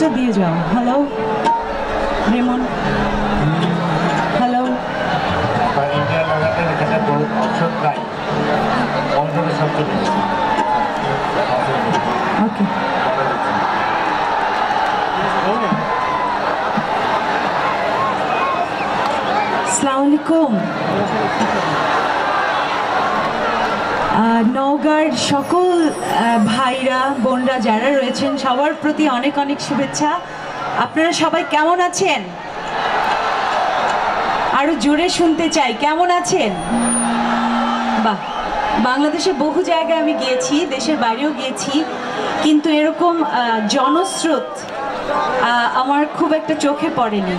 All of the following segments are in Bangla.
মাইকটা দিয়ে যাও। Hello Raymond, hello. ওকে, আসসালামু আলাইকুম। নওগাঁর সকল ভাইরা বোনরা যারা রয়েছেন সবার প্রতি অনেক অনেক শুভেচ্ছা। আপনারা সবাই কেমন আছেন? আরো জোরে শুনতে চাই, কেমন আছেন? বাহ, বাংলাদেশে বহু জায়গায় আমি গিয়েছি, দেশের বাইরেও গিয়েছি, কিন্তু এরকম জনস্রোত আমার খুব একটা চোখে পড়েনি।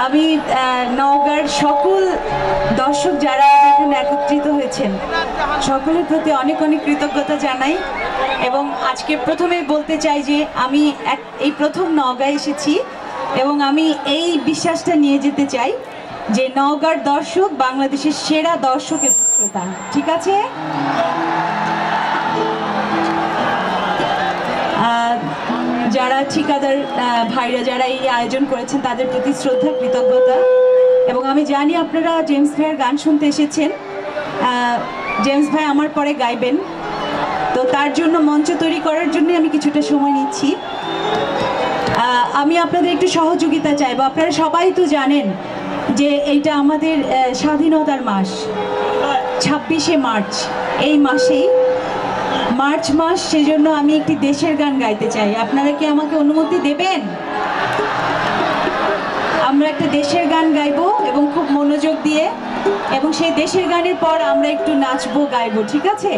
আমি নওগাঁর সকল দর্শক যারা এখানে একত্রিত হয়েছেন সকলের প্রতি অনেক অনেক কৃতজ্ঞতা জানাই। এবং আজকে প্রথমেই বলতে চাই যে আমি এই প্রথম নওগাঁয় এসেছি এবং আমি এই বিশ্বাসটা নিয়ে যেতে চাই যে নওগাঁর দর্শক বাংলাদেশের সেরা দর্শক এবং শ্রোতা। ঠিক আছে? যারা ঠিকাদার ভাইরা যারা এই আয়োজন করেছেন তাদের প্রতি শ্রদ্ধা, কৃতজ্ঞতা। এবং আমি জানি আপনারা জেমস ভাইয়ের গান শুনতে এসেছেন। জেমস ভাই আমার পরে গাইবেন, তো তার জন্য মঞ্চ তৈরি করার জন্য আমি কিছুটা সময় নিচ্ছি। আমি আপনাদের একটু সহযোগিতা চাইবো। আপনারা সবাই তো জানেন যে এইটা আমাদের স্বাধীনতার মাস, 26শে মার্চ। এই মাসেই মার্চ মাস, সেজন্য আমি একটি দেশের গান গাইতে চাই। আপনারা কি আমাকে অনুমতি দেবেন? আমরা একটা দেশের গান গাইবো এবং খুব মনোযোগ দিয়ে, এবং সেই দেশের গানের পর আমরা একটু নাচবো, গাইবো। ঠিক আছে?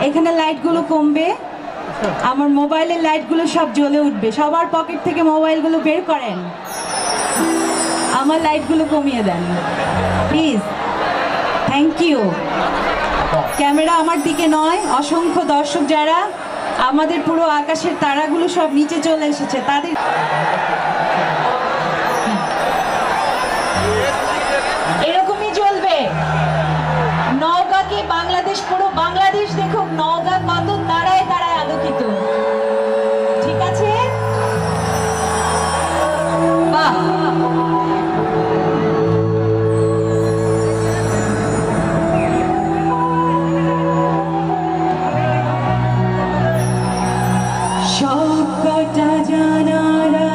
এখানে লাইটগুলো কমবে, আমার মোবাইলের লাইটগুলো সব জ্বলে উঠবে। সবার পকেট থেকে মোবাইলগুলো বের করেন, আমার লাইটগুলো কমিয়ে দেন প্লিজ। Thank you. ক্যামেরা আমার দিকে নয়। অসংখ্য দর্শক যারা, আমাদের পুরো আকাশের তারাগুলো সব নিচে চলে এসেছে, তাদের এরকমই চলবে। নওগাঁকে বাংলাদেশ, পুরো বাংলাদেশ দেখুক নওগাঁ কত তারায় তারায় আলোকিত। ঠিক আছে? বাহ, সবকটা জানালা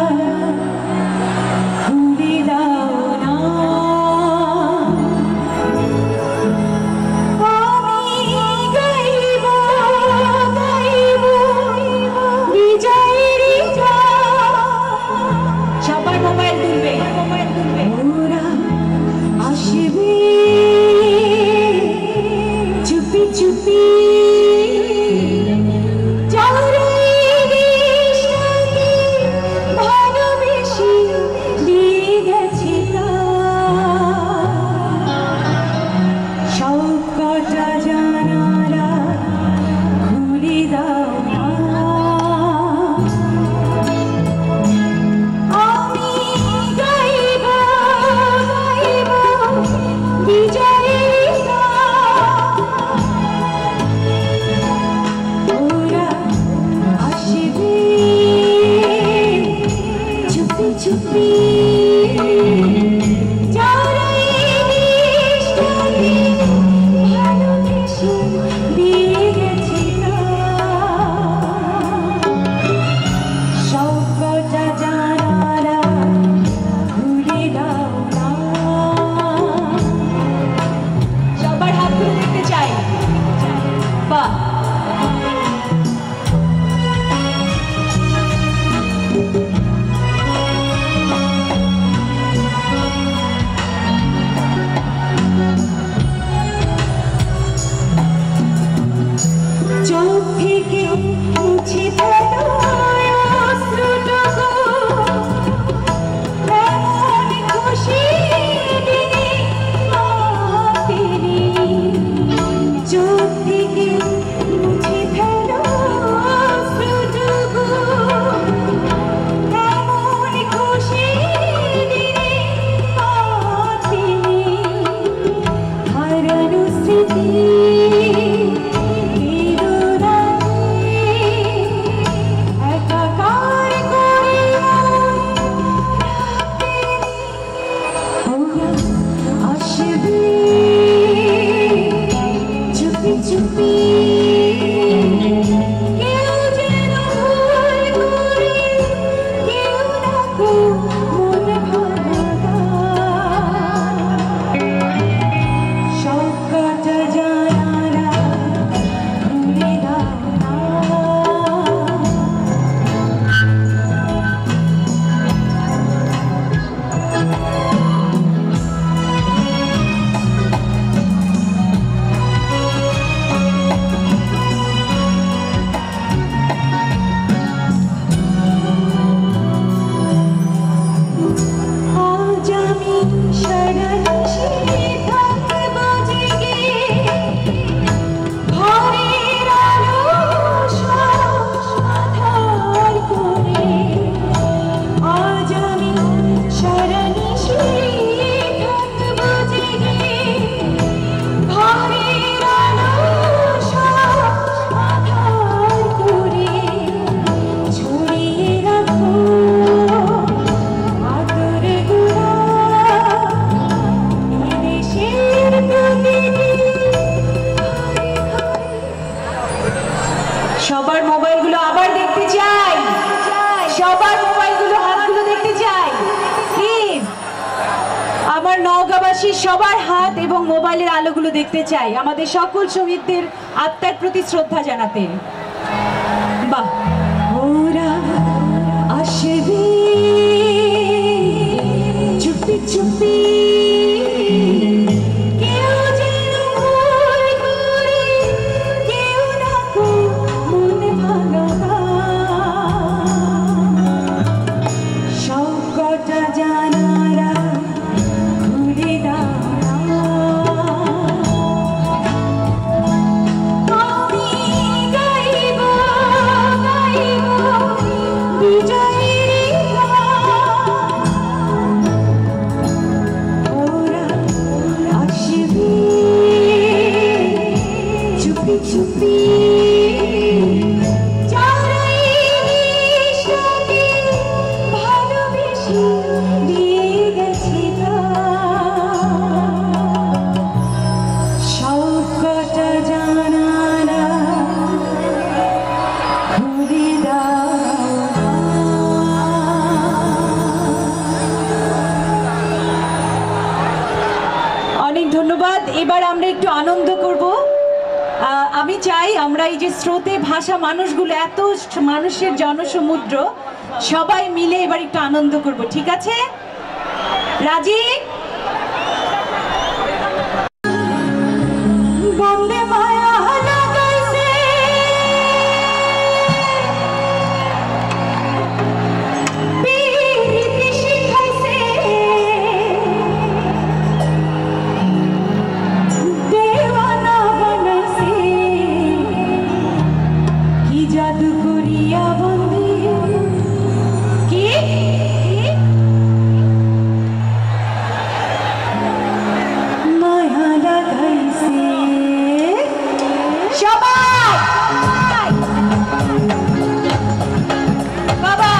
চাইছি সবার হাত এবং মোবাইলের আলোগুলো দেখতে চাই, আমাদের সকল শহীদদের আত্মার প্রতি শ্রদ্ধা জানাতে। বাহ, ওরা আসবে চুপি চুপি, ধন্যবাদ। এবার আমরা একটু আনন্দ করব। আমি চাই আমরা এই যে স্রোতে ভাষা মানুষগুলো, এত মানুষের জনসমুদ্র, সবাই মিলে এবার একটু আনন্দ করব, ঠিক আছে? রাজি? বন্দে মায়া লাগাইছে প্রীতি শিখাইছে, দেওয়ানা বানাইছে, কি জাদু করিয়া বন্দে, কি মায়া লাগাইছে। সবাই বাবা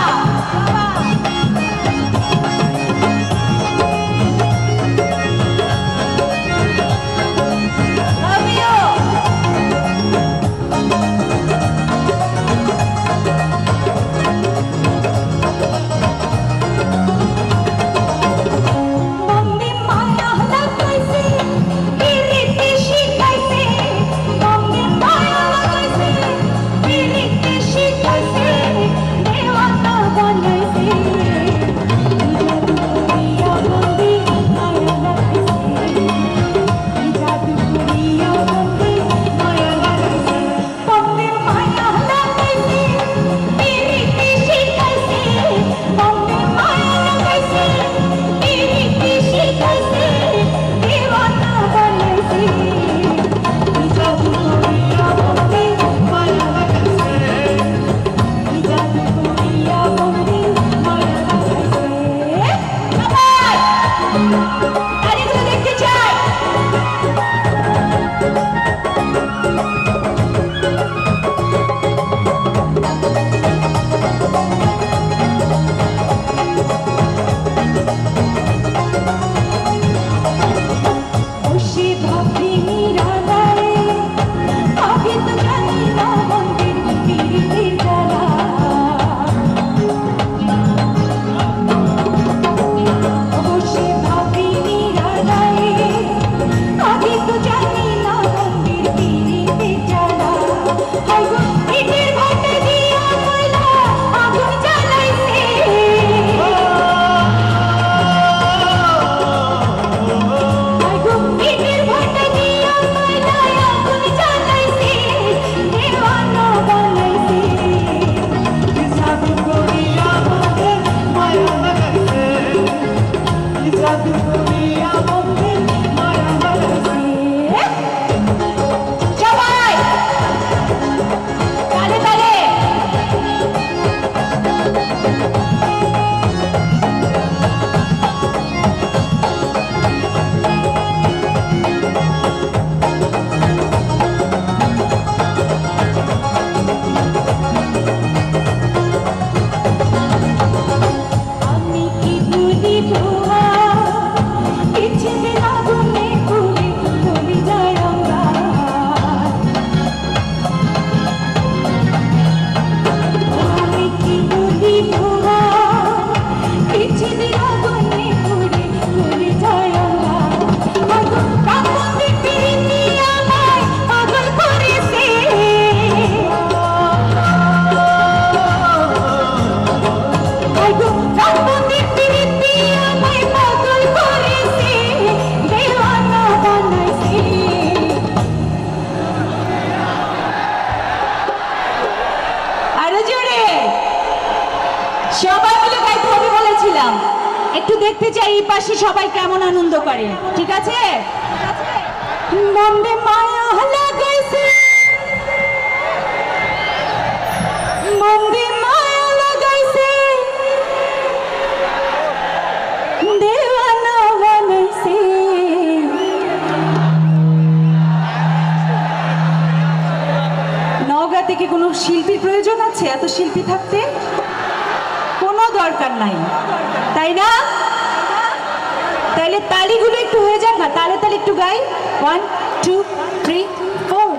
এই পাশে সবাই কেমন আনন্দ করে, ঠিক আছে? বন্দে মায়া লাগাইছে, বন্দে মায়া লাগাইছে, দেওয়ানা বানাইছে। নওগাঁ থেকে কোনো শিল্পীর প্রয়োজন আছে? এত শিল্পী থাকতে কোনো দরকার নাই, তাই না? তাহলে তালিগুলো একটু হয়ে যাক না, তালে তালে একটু গাই। 1 2 3 4।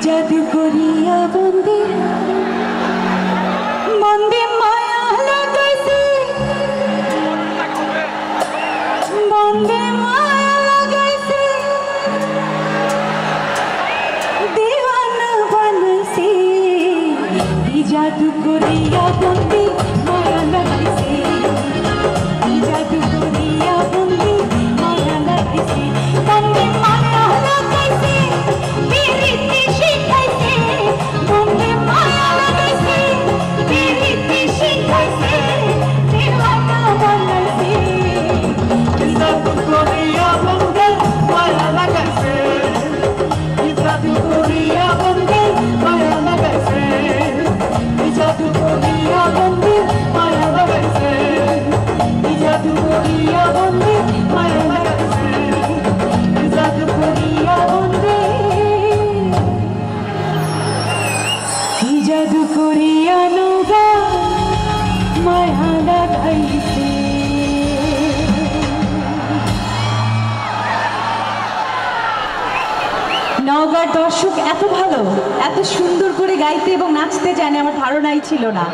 জাদু করিয়া বন্দে বন্দে মায়া লাগাইছে, বন্দে মায়া লাগাইছে, দেওয়ানা বানাইছে। জাদু করিয়া বন্দে মায়া লাগাইছে, জাদু করিয়া বন্দে মায়া লাগাইছে, বন্দে মায়া লাগাইছে, পিরিতি শিখাইছে, বন্দে মায়া লাগাইছে, পিরিতি শিখাইছে, দেওয়ানা বানাইছে। জাদু করিয়া বন্দে মায়া লাগাইছে, জাদু করিয়া বন্দে মায়া লাগাইছে, জাদু করিয়া বন্দে মায়া লাগাইছে, জাদু করিয়া বন্দে মায়া লাগাইছে, জাদু করিয়া বন্দে, জাদু করিয়া নওগাঁ মায়া লাগাইছে। নওগাঁর দর্শক এত ভালো, এত সুন্দর করে গাইতে এবং নাচতে জানে, আমার ধারণাই ছিল না।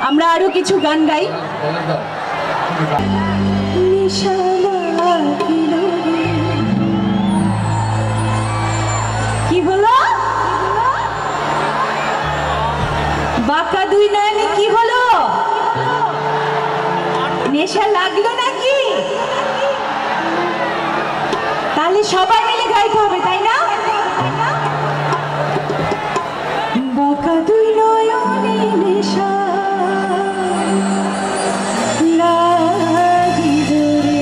আমরা আরো কিছু গান গাই। কি হলো? বাঁকা দুই নয়নে কি হলো? নেশা লাগলো নাকি? তাহলে সবাই মিলে গাইতে হবে, তাই না? বাঁকা দুই নয়নে নেশা লাগিল রে,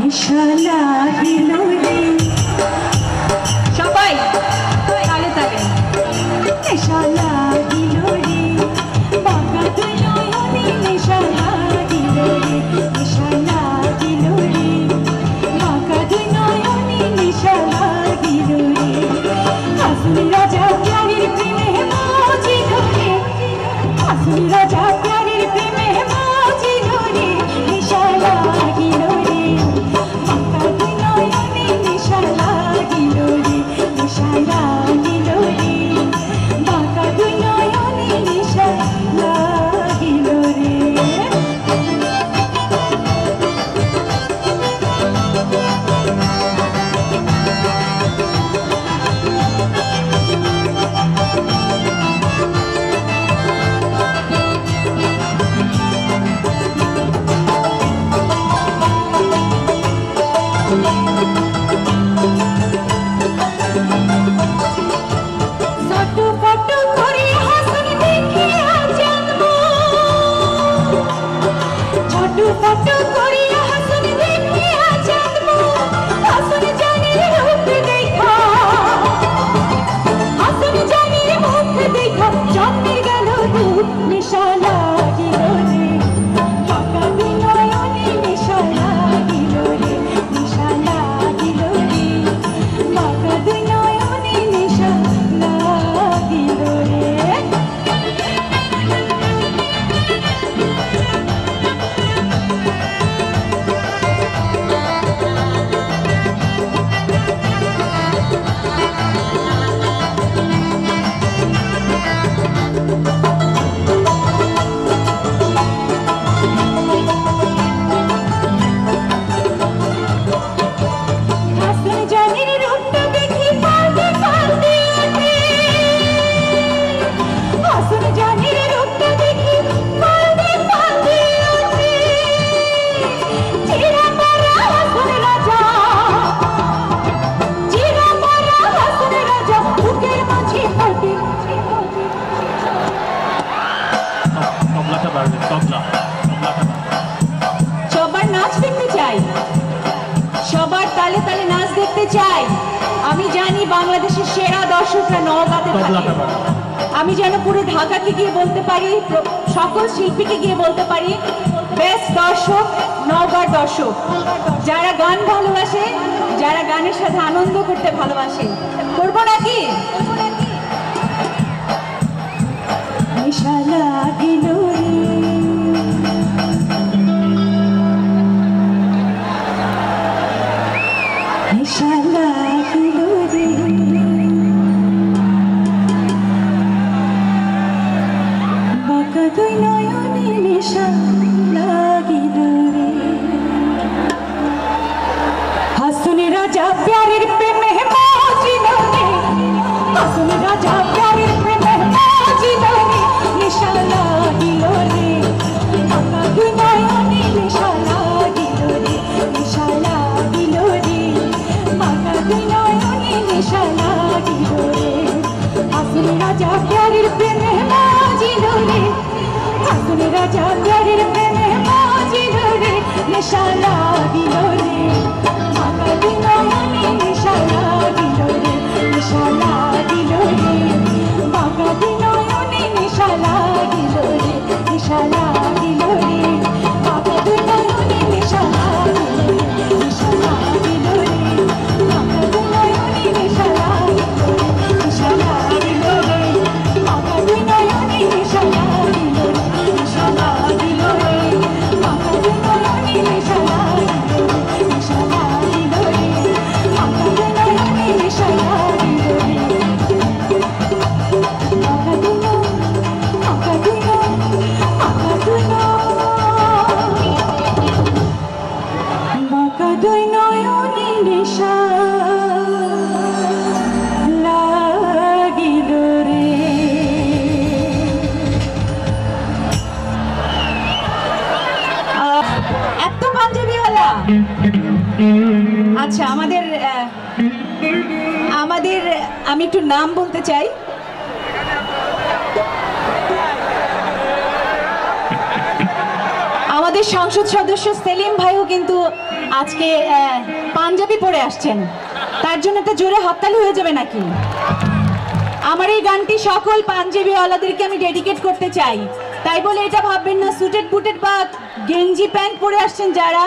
নেশা লাগিল রে, সবাই তালে তালে, নেশা লাগিল রে, বাঁকা দুই নয়নে নেশা লাগিল রে, নেশা লাগিল রে, বাঁকা দুই নয়নে নেশা লাগিল রে, হাসুর রাজা প্যারির প্রেমে মজি ধরে, হাসুর রাজা প্যারির প্রেমে মজি ধরে, নেশা লাগিল রে, বাঁকা ফটো করিয়া হাসন দেখিয়া চাঁদমু হাসন জানির রূপ দেখা হাসন জানির মুখ দেখা জন্মের গেল রূপ নেশা লাগিল রে বাঁকা দুই নয়নে নেশা লাগিল রে নেশা লাগিল রে বাঁকা দুই নয়নে নেশা লাগিল রে সবার নাচ দেখতে চাই, সবার তালে তালে নাচ দেখতে চাই। আমি জানি বাংলাদেশের সেরা দর্শকরা নওগাঁতে থাকে। আমি যেন পুরো ঢাকাকে গিয়ে বলতে পারি, সকল শিল্পীকে গিয়ে বলতে পারি, বেস্ট দর্শক নওগাঁর দর্শক, যারা গান ভালোবাসে, যারা গানের সাথে আনন্দ করতে ভালোবাসে। করবো নাকি? নেশা লাগিল নেশা লাগিল রে বাঁকা দুই নয়নে নেশা লাগিল রে হাসনে রাজা প্যারের প্রেমে মজিল রে হাসনে রাজা প্যারের প্রেমে মজিল রে নেশা লাগিল রে বাঁকা দুই নয়নে নেশা লাগিল রে নেশা লাগিল রে বাঁকা দুই নয়নে নেশা লাগিল রে হাসনে রাজা প্যারের প্রেমে মজিল রে হাসনে রাজা প্যারের প্রেমে মজিল রে নেশা লাগিল রে বাঁকা দুই নয়নে নেশা লাগিল রে নেশা লাগিল রে বাঁকা দুই নয়নে নেশা লাগিল রে নেশা লাগিল রে বাঁকা দুই নয়নে নেশা লাগিল রে নেশা লাগিল রে বাঁকা দুই নয়নে নেশা লাগিল রে নেশা লাগিল রে বাঁকা দুই নয়নে নেশা লাগিল রে নেশা লাগিল রে বাঁকা দুই নয়নে নেশা লাগিল রে নেশা লাগিল রে বাঁকা দুই নয়নে নেশা লাগিল রে বাঁকা দুই নয়নে নেশা লাগিল রে। এত পাঞ্জাবিওয়ালা। আচ্ছা, আমাদের আমি একটু নাম বলতে চাই। আমাদের সংসদ সদস্য সেলিম ভাইও কিন্তু আজকে পাঞ্জাবি পরে আসছেন, তার জন্য একটা জোরে হাততালি হয়ে যাবে নাকি? আমার এই গানটি সকল পাঞ্জাবিওয়ালাদেরকে আমি ডেডিকেট করতে চাই। তাই বলে এটা ভাববেন না সুটেড বুটেড বা গেঞ্জি প্যান্ট পরে আসছেন যারা,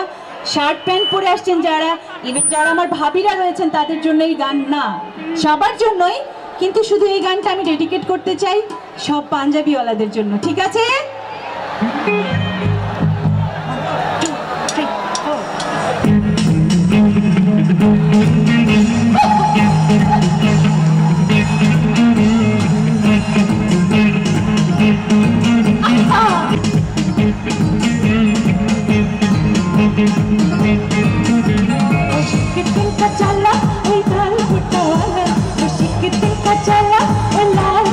শার্ট প্যান্ট পরে আসছেন যারা, ইভেন যারা আমার ভাবিরা রয়েছেন তাদের জন্য এই গান না, সবার জন্যই। কিন্তু শুধু এই গানটা আমি ডেডিকেট করতে চাই সব পাঞ্জাবিওয়ালাদের জন্য, ঠিক আছে? चला लाल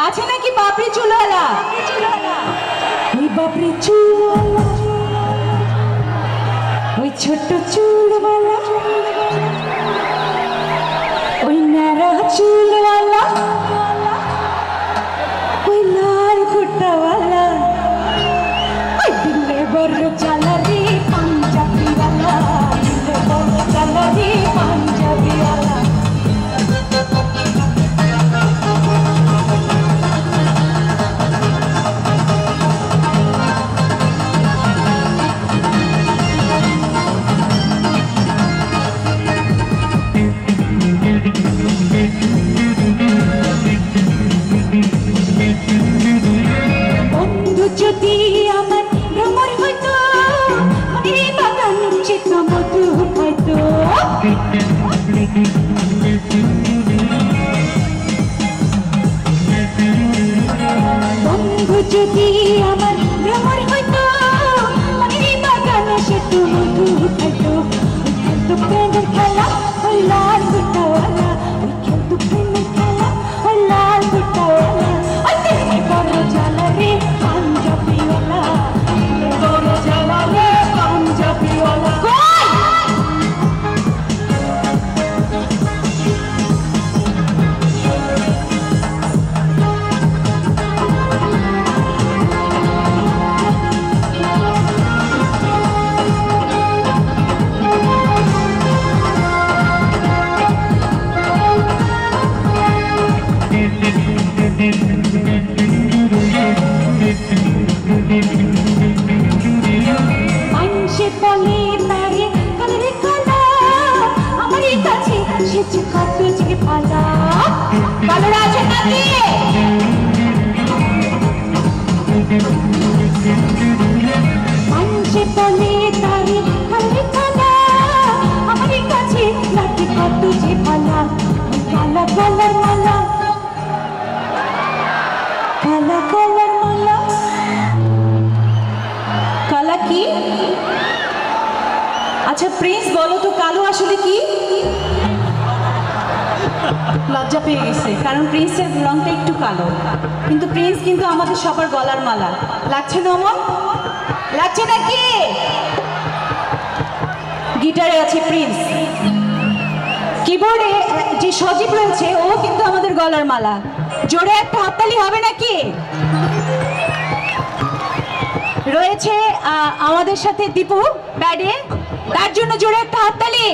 আছে নাকি বাপরি চুলওয়ালা? ওই বাপরি চুলওয়ালা, ওই ছোট চুলওয়ালা, ওই ন্যাড়া চুলওয়ালা, ওই লাল ফুটাওয়ালা, ওই দিলে বড় চালারি পাঞ্জাবিওয়ালা, দিলে বড় চালারি পাঞ্জাবিওয়ালা। যদি আমার ভ্রমর হইতো, এই বাগান চিত্র মধুর হইতো। বন্ধু যদি আমার ভ্রমর হইতো, এই বাগান চিত্র মধুর হইতো। খেলতো প্রেমের খেলা ওই লাল ফুটাওয়ালা, ওই খেলতো প্রেমের খেলা ওই লাল ফুটাওয়ালা। ওই দিলে বড় জ্বালা রে পাঞ্জাবিওয়ালা, দিলে বড় জ্বালা রে পাঞ্জাবিওয়ালা। মানুষে বলে তারে কালারে কালা, আমারই কাছে সেচে কত যে পালা। কালার আছে নাকি? মানুষে বলে তারে কালারে কালা, আমারই কাছে লাগে কত যে পালা। কালা কালার মালা, কালা কালার মালা। কালা কি? আচ্ছা প্রিন্স বলো তো কালো আসলে কি? লজ্জা পেয়ে গেছে, কারণ প্রিন্সের রংটা একটু কালো, কিন্তু প্রিন্স কিন্তু আমাদের সবার গলার মালা। লাগছে নমন? লাগছে নাকি? গিটারে আছে প্রিন্স, কিবোর্ডে যে সজীব রয়েছে ও কিন্তু আমাদের গলার মালা। জোরে একটা হাততালি হবে নাকি? রয়েছে আমাদের সাথে দীপু ব্যাডে, তার জন্য জোরে একটা হাততালি।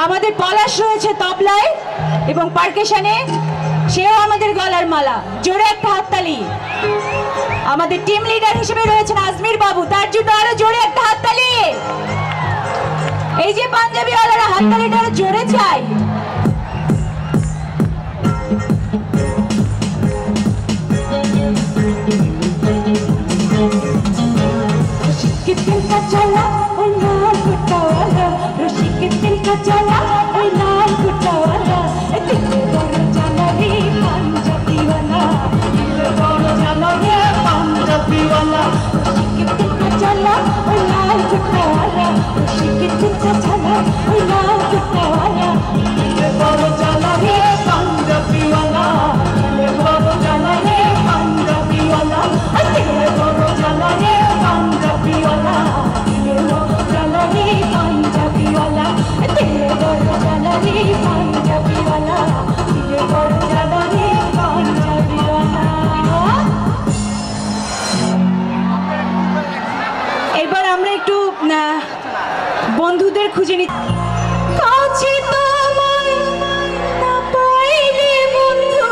আমাদের পলাশ রয়েছে তবলায় এবং পারকেশনে, সেও আমাদের গলার মালা। জোরে একটা হাততালি। আমাদের টিম লিডার হিসেবে রয়েছেন আজমির বাবু, তার জন্য আরো জোরে একটা হাততালি। এই যে পাঞ্জাবিওয়ালারা হাততালিটা আরো জোরে চাই। चला ओए लाल गुट्टावाला, रशी के दिल का चला ओए लाल गुट्टावाला। दिल बड़ा चला रे पंजाबीवाला, दिल बड़ा चला रे पंजाबीवाला। रशी के दिल का चला ओए लाल गुट्टावाला, रशी के दिल का चला ओए लाल गुट्टावाला। दिल बड़ा चला रे पंजाबीवाला, दिल बड़ा चला रे पंजाबीवाला। दिल बड़ा चला रे पंजाबीवाला, दिल बड़ा चला रे पंजाबीवाला। दिल बड़ा चला रे पंजाबीवाला, दिल बड़ा चला रे पंजाबीवाला। এবার আমরা একটু বন্ধুদের খুঁজে নিই। কাছে তোমায় না পাইলে বন্ধু,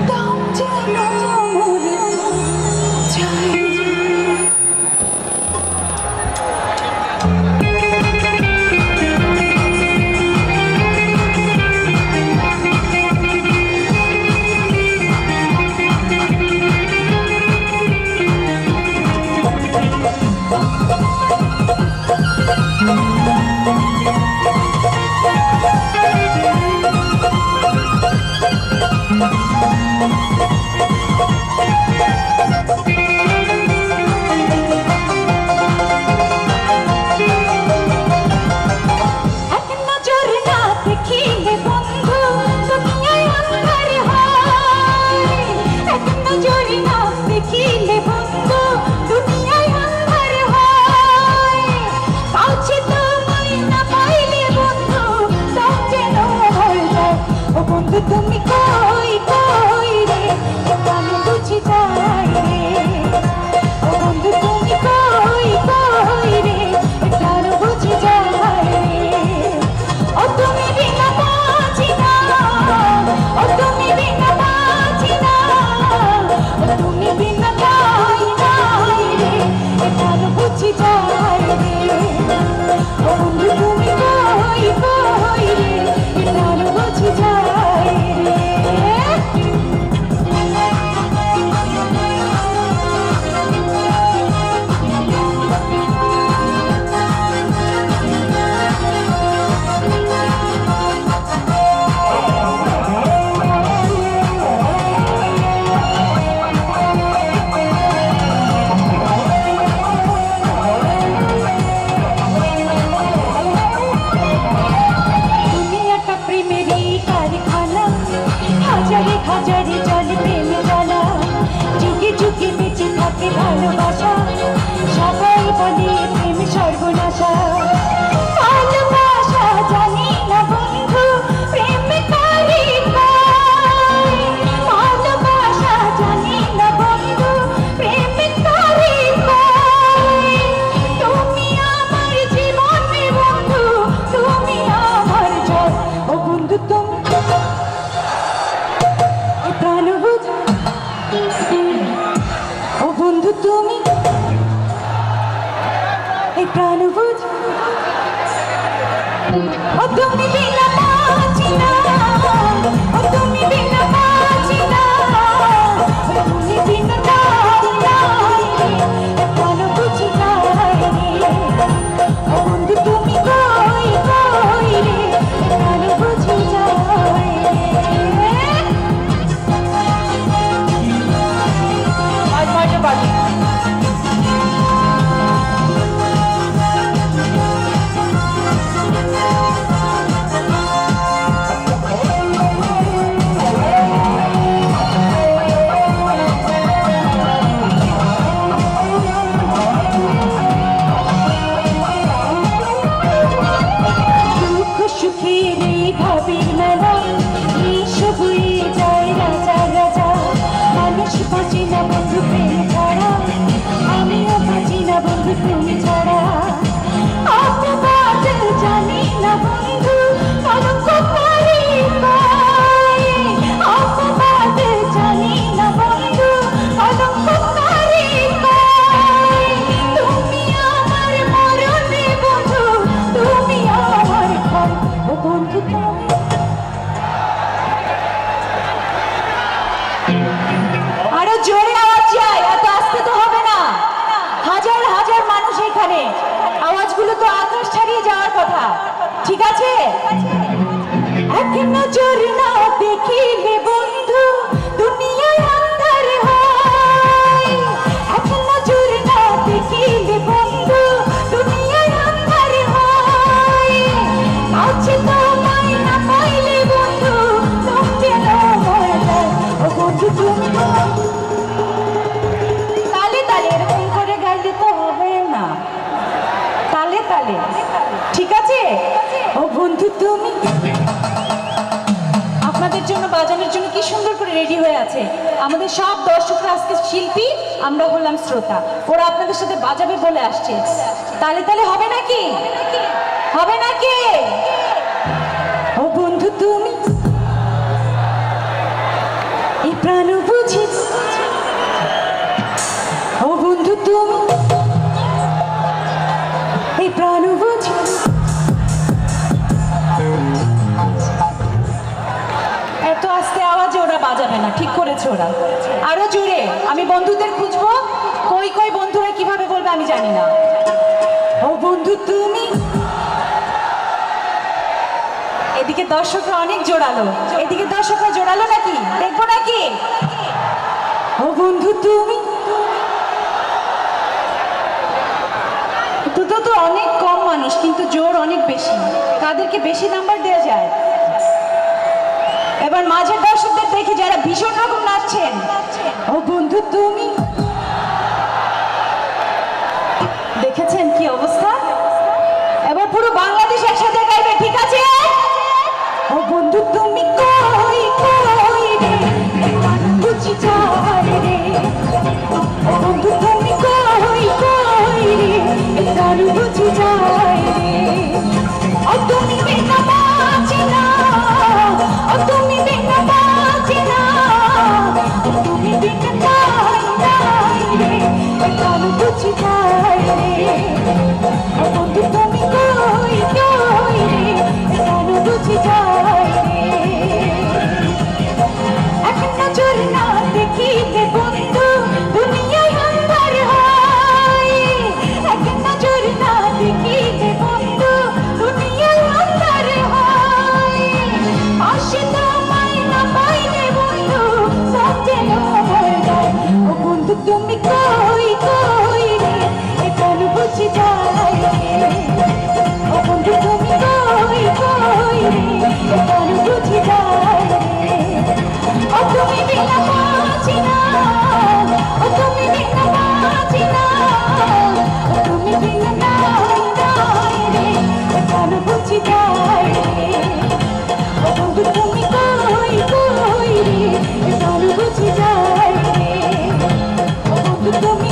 দাম যেন মরে যায়। প্রাণ বুঝি ও তুমি বিনা বাঁচি না, ও তুমি বিনা বাঁচি না, তুমি বিনা নাই নাই রে প্রাণ বুঝি নাই রে, ও বন্ধু তুমি কই কই রে প্রাণ বুঝি যাই রে। আজ মাঝে বাজে আওয়াজগুলো তো আকাশ ছাড়িয়ে যাওয়ার কথা, ঠিক আছে? এক নজর না দেখিলে বন্ধু দুনিয়ায় আন্ধার হয়, এক নজর না দেখিলে বন্ধু দুনিয়ায় আন্ধার হয়, আছে তোমায় না পাইলে বন্ধু তুমি না ও বন্ধু তুমি তালে তালে এরকম করে গাইলে তো হবে না, তালে তালে, ঠিক আছে? ও বন্ধু তুমি আপনাদের জন্য বাজানোর জন্য কি সুন্দর করে রেডি হয়ে আছে আমাদের সব দর্শকরা। আজকে শিল্পী, আমরা হলাম শ্রোতা, ওরা আপনাদের সাথে বাজাবে বলে আসছে। তালে তালে হবে নাকি? হবে নাকি? ও বন্ধু তুমি এই প্রাণ বুঝি, ও বন্ধু তুমি এই প্রাণ বুঝি, এত আস্তে আওয়াজে ওরা বাজাবে না, ঠিক করেছে ওরা। আরো জোরে আমি বন্ধুদের খুঁজবো, কই কই বন্ধুরা কিভাবে বলবে আমি জানি না। ও বন্ধু তুমি, এদিকে দর্শকরা অনেক জোরালো, এদিকে দর্শকরা জোরালো নাকি দেখবো নাকি? ও বন্ধু তুমি তো অনেক কম মানুষ কিন্তু জোর অনেক বেশি, কাদেরকে বেশি নাম্বার দেওয়া যায়? এবার মাঝের দর্শকদের দেখি যারা ভীষণ রকম নাচছেন। ও বন্ধু তুমি দেখেছেন কি অবস্থা? এবার পুরো বাংলাদেশ একসাথে গাইবে, ঠিক আছে? ও বন্ধু তুমি কই কই রে বুঝি যাই রে, ও বন্ধু তুমি কই কই রে গান বুঝি যাই রে, ও তুমি বিনা বাঁচি না, ও তুমি বিনা বাঁচি না, ও তুমি বিনা নাই নাই রে গান বুঝি যাই রে, ও বন্ধু তুমি কই কই রে গান বুঝি যাই রে। এক নজর না দেখিতে বন্ধু দুনিয়ায় আন্ধার হয়, এক নজর না দেখিতে বন্ধু দুনিয়ায় আন্ধার হয়, আসে তোমায় না পাইলে বন্ধু সব যেন হয়ে যায়। ও বন্ধু তুমি কই কই রে গান বুঝি যাই রে, ও বন্ধু তুমি কই কই রে গান বুঝি যাই রে, ও তুমি বিনা বাঁচি না, ও তুমি বিনা বাঁচি না, ও তুমি বিনা নাই নাই রে গান বুঝি যাই রে, ও বন্ধু তুমি কই কই রে গান বুঝি যাই রে, ও বন্ধু তুমি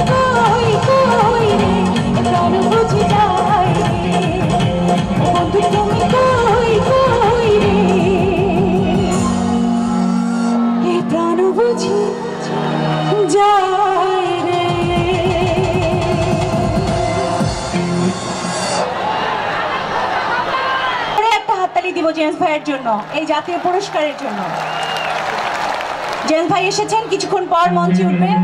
জেমস ভাইয়ের জন্য, এই জাতীয় পুরস্কারের জন্য। জেমস ভাই এসেছেন, কিছুক্ষণ পর মঞ্চে উঠবেন।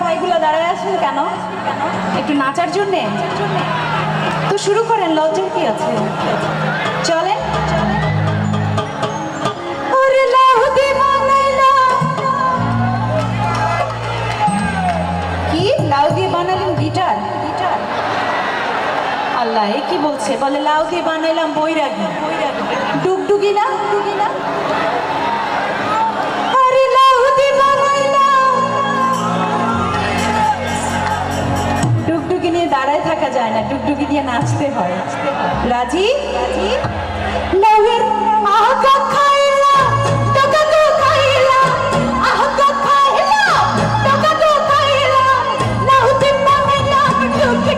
ভাইগুলো দাঁড়ায় আছেন কেন? একটু নাচার জন্যে? তো শুরু করেন, লজ্জার কি আছে, চলেন। কি লাউ দিয়ে বানালেন গিটার? আল্লাহ, এ কি বলছে? বলে লাউ দিয়ে বানাইলাম বৈরাগী। ডুগডুগি না? দাঁড়ায় থাকা যায় না, ডুগডুগি দিয়ে নাচতে হয়। রাজি? লাউয়ের আহা খাইলা টাকা তো খাইলা, আহা খাইলা টাকা তো খাইলা, লাউতে বানাইলা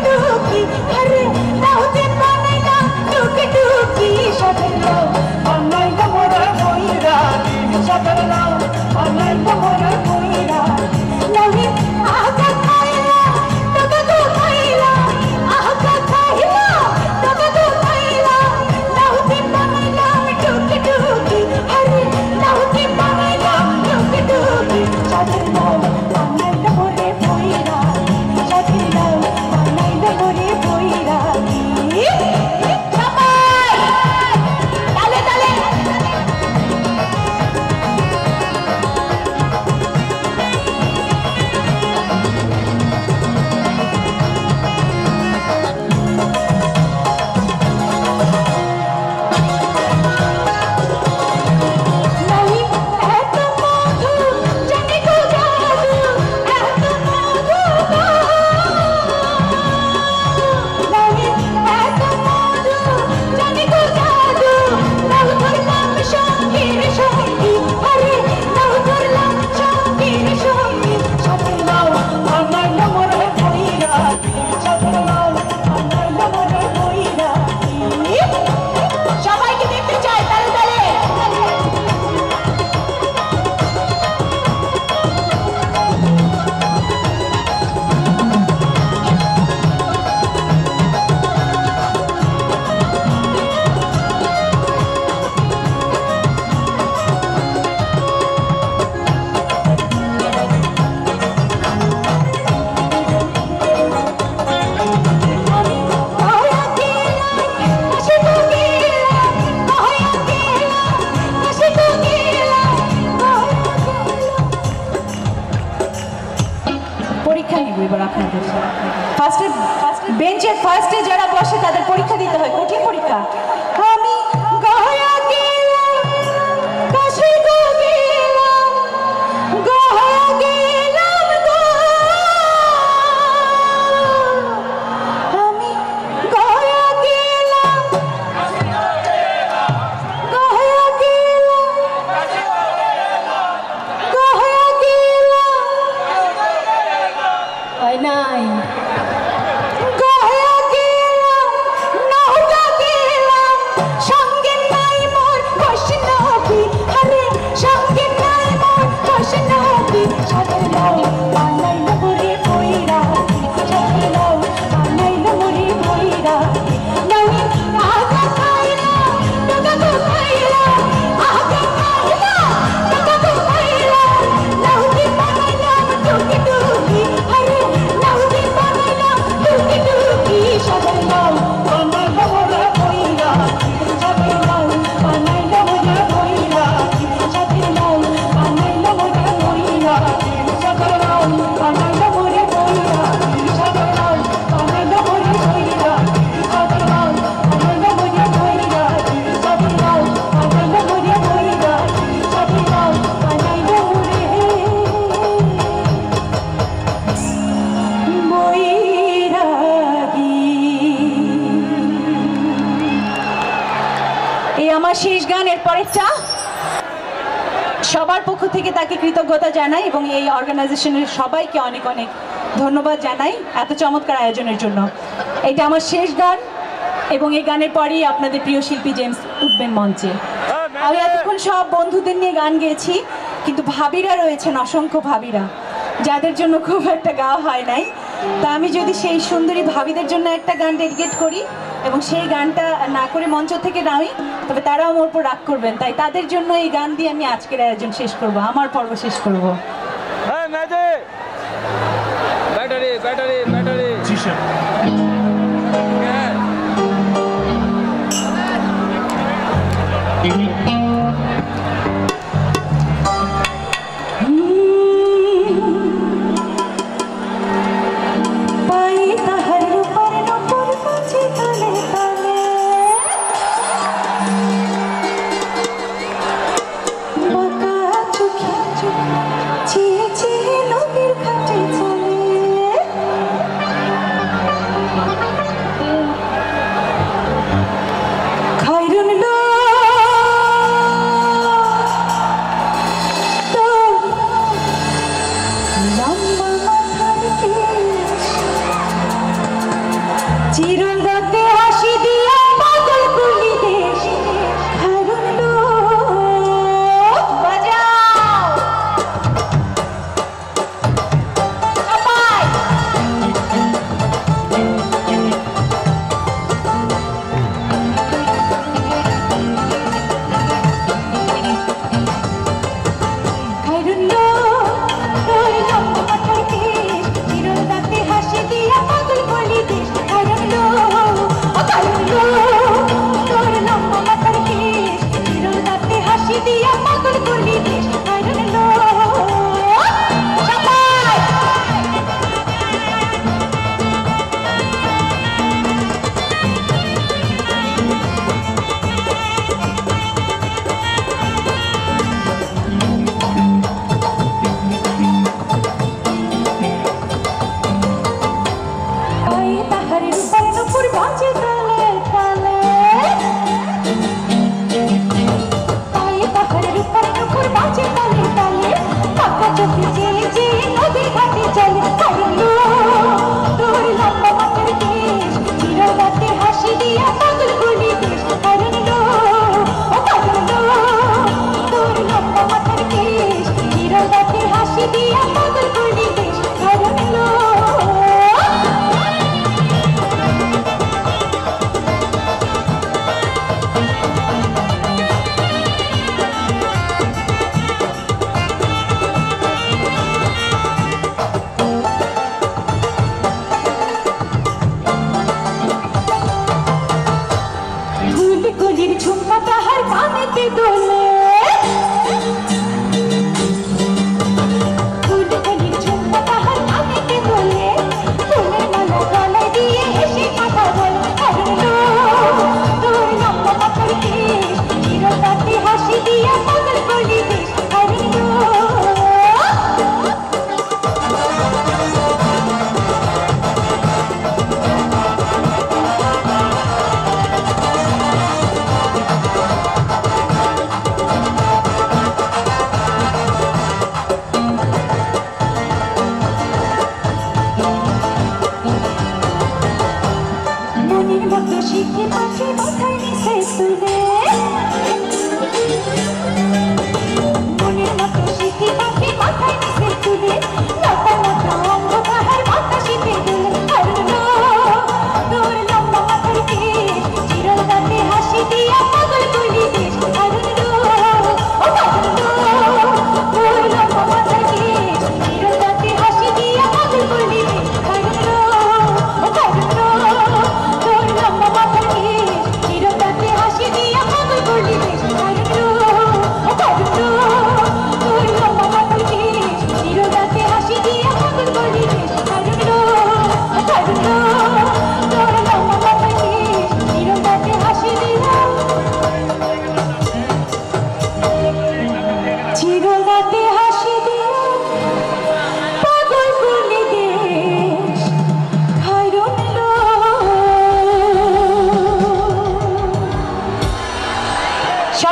টুকি আরে লাউতে বানাইলা টুকি সাজাইলো বানাইলা মোরা কইরা, সাজাইলো বানাইলা মোরা কইরা। লাউয়ের আহা খাইলা টাকা তো খাইলা, আহা খাইলা টাকা তো খাইলা, লাউতে বানাইলা টুকি আরে লাউতে বানাইলা টুকি সাজাইলো বানাইলা মোরে কইরা, সাজাইলো বানাইলা মোরে কইরা। সবাই তালে তালে পরীক্ষা নিব এবার আপনাদের। বেঞ্চে ফার্স্টে যারা বসে তাদের পরীক্ষা দিতে হয়, কঠিন পরীক্ষা। আমি গয়া গেলাম, কাশি গেলাম, গয়া গেলাম গো, আমি গয়া গেলাম, গয়া গেলাম, গয়া গেলাম, হয় নাই। গয়া গেলাম, নৌকা গেলাম, আমার শেষ গান, এর পরেরটা। সবার পক্ষ থেকে তাকে কৃতজ্ঞতা জানাই এবং এই অর্গানাইজেশনের সবাইকে অনেক অনেক ধন্যবাদ জানাই এত চমৎকার আয়োজনের জন্য। এটা আমার শেষ গান এবং এই গানের পরেই আপনাদের প্রিয় শিল্পী জেমস উঠবেন মঞ্চে। আমি এতক্ষণ সব বন্ধুদের নিয়ে গান গেয়েছি, কিন্তু ভাবিরা রয়েছেন, অসংখ্য ভাবিরা, যাদের জন্য খুব একটা গাওয়া হয় নাই। তা আমি যদি সেই সুন্দরী ভাবিদের জন্য একটা গান ডেডিকেট করি এবং সেই গানটা না করে মঞ্চ থেকে নামি, তবে তারাও আমার উপর রাগ করবেন। তাই তাদের জন্য এই গান দিয়ে আমি আজকের আয়োজন শেষ করব, আমার পর্ব শেষ করব। ব্যাটারি ব্যাটারি ব্যাটারি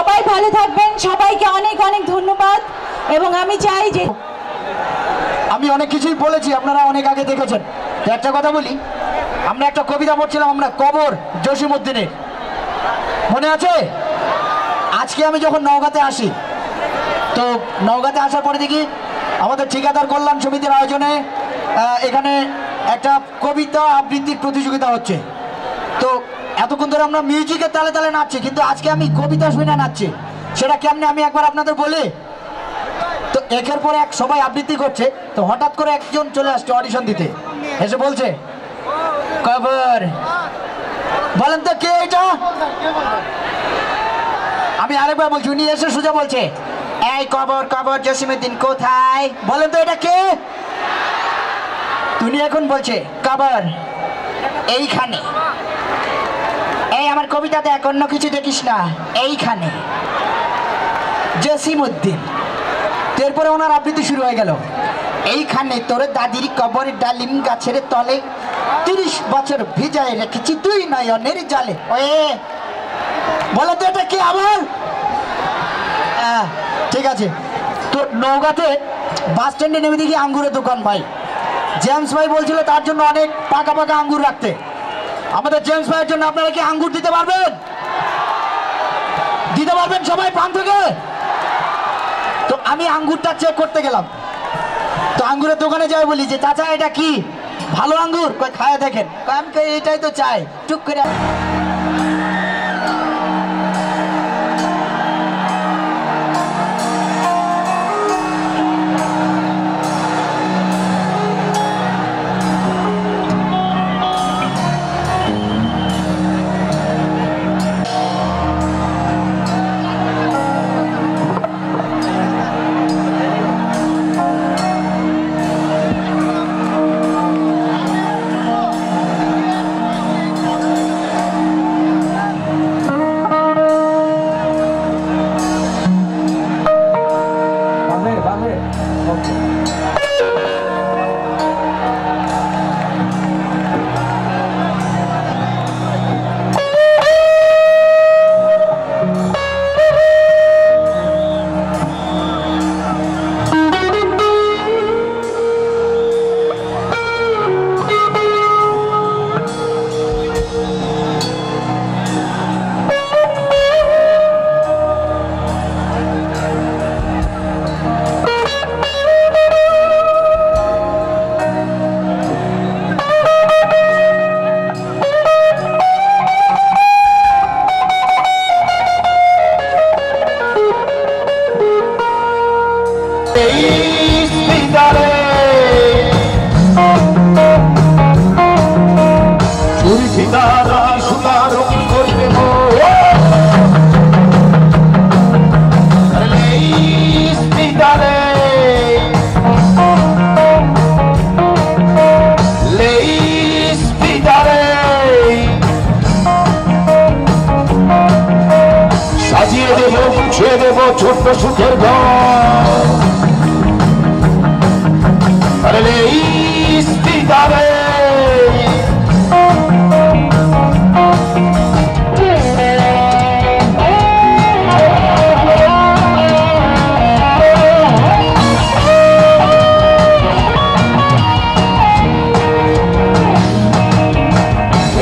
সবাই ভালো থাকবেন, সবাইকে অনেক অনেক ধন্যবাদ। এবং আমি চাই যে আমি অনেক কিছুই বলেছি, আপনারা অনেক আগে দেখেছেন। তো একটা কথা বলি, আমরা একটা কবিতা পড়ছিলাম, আমরা কবর জসিমউদ্দিনের, মনে আছে? আজকে আমি যখন নওগাঁতে আসি, তো নওগাঁতে আসার পরে দেখি আমাদের ঠিকাদার কল্যাণ সমিতির আয়োজনে এখানে একটা কবিতা আবৃত্তির প্রতিযোগিতা হচ্ছে। তো এতক্ষণ ধরে আমরা মিউজিকের তালে তালে নাচছি, কিন্তু আজকে আমি কবিতা শুনে নাচছি। সেটা কেমনে আমি একবার আপনাদের বলি। তো একের পর এক সবাই আবৃত্তি করছে, তো হঠাৎ করে একজন চলে আসছে অডিশন দিতে, এসে বলছে কবর। বলেন তো কে এটা? আমি আরেকবার বলছি, উনি এসে সোজা বলছে এই কবর কবর জসিমউদ্দিন কোথায়? বলেন তো এটা কে? উনি এখন বলছে কবর এইখানে। এই আমার কবিতা দেখ, অন্য কিছু দেখিস না, এইখানে জসিমউদ্দিন। এরপরে ওনার আবৃত্তি শুরু হয়ে গেল, এইখানে তোর দাদির কবর ডালিম গাছের তলে, 30 বছর ভিজায় রেখেছি 2 নয়নের জলে। ওয়ে বলে তো এটা কি আবার? ঠিক আছে। তো নওগাঁতে বাস স্ট্যান্ডে নেমে দেখি আঙ্গুরের দোকান। ভাই জেমস ভাই বলছিল তার জন্য অনেক পাকা পাকা আঙ্গুর রাখতে। আমাদের জেমস ভাইয়ের জন্য আপনারা কি আঙ্গুর দিতে পারবেন? দিতে পারবেন সবাই পান থেকে? তো আমি আঙ্গুরটা চেক করতে গেলাম। তো আঙ্গুরের দোকানে যাই, বলি যে চাচা এটা কি ভালো আঙ্গুর? কই খায় দেখেন। আমি এটাই তো চাই। টুক করে ছোট্ট সুখের ঘর। আরে ইস্তিদারে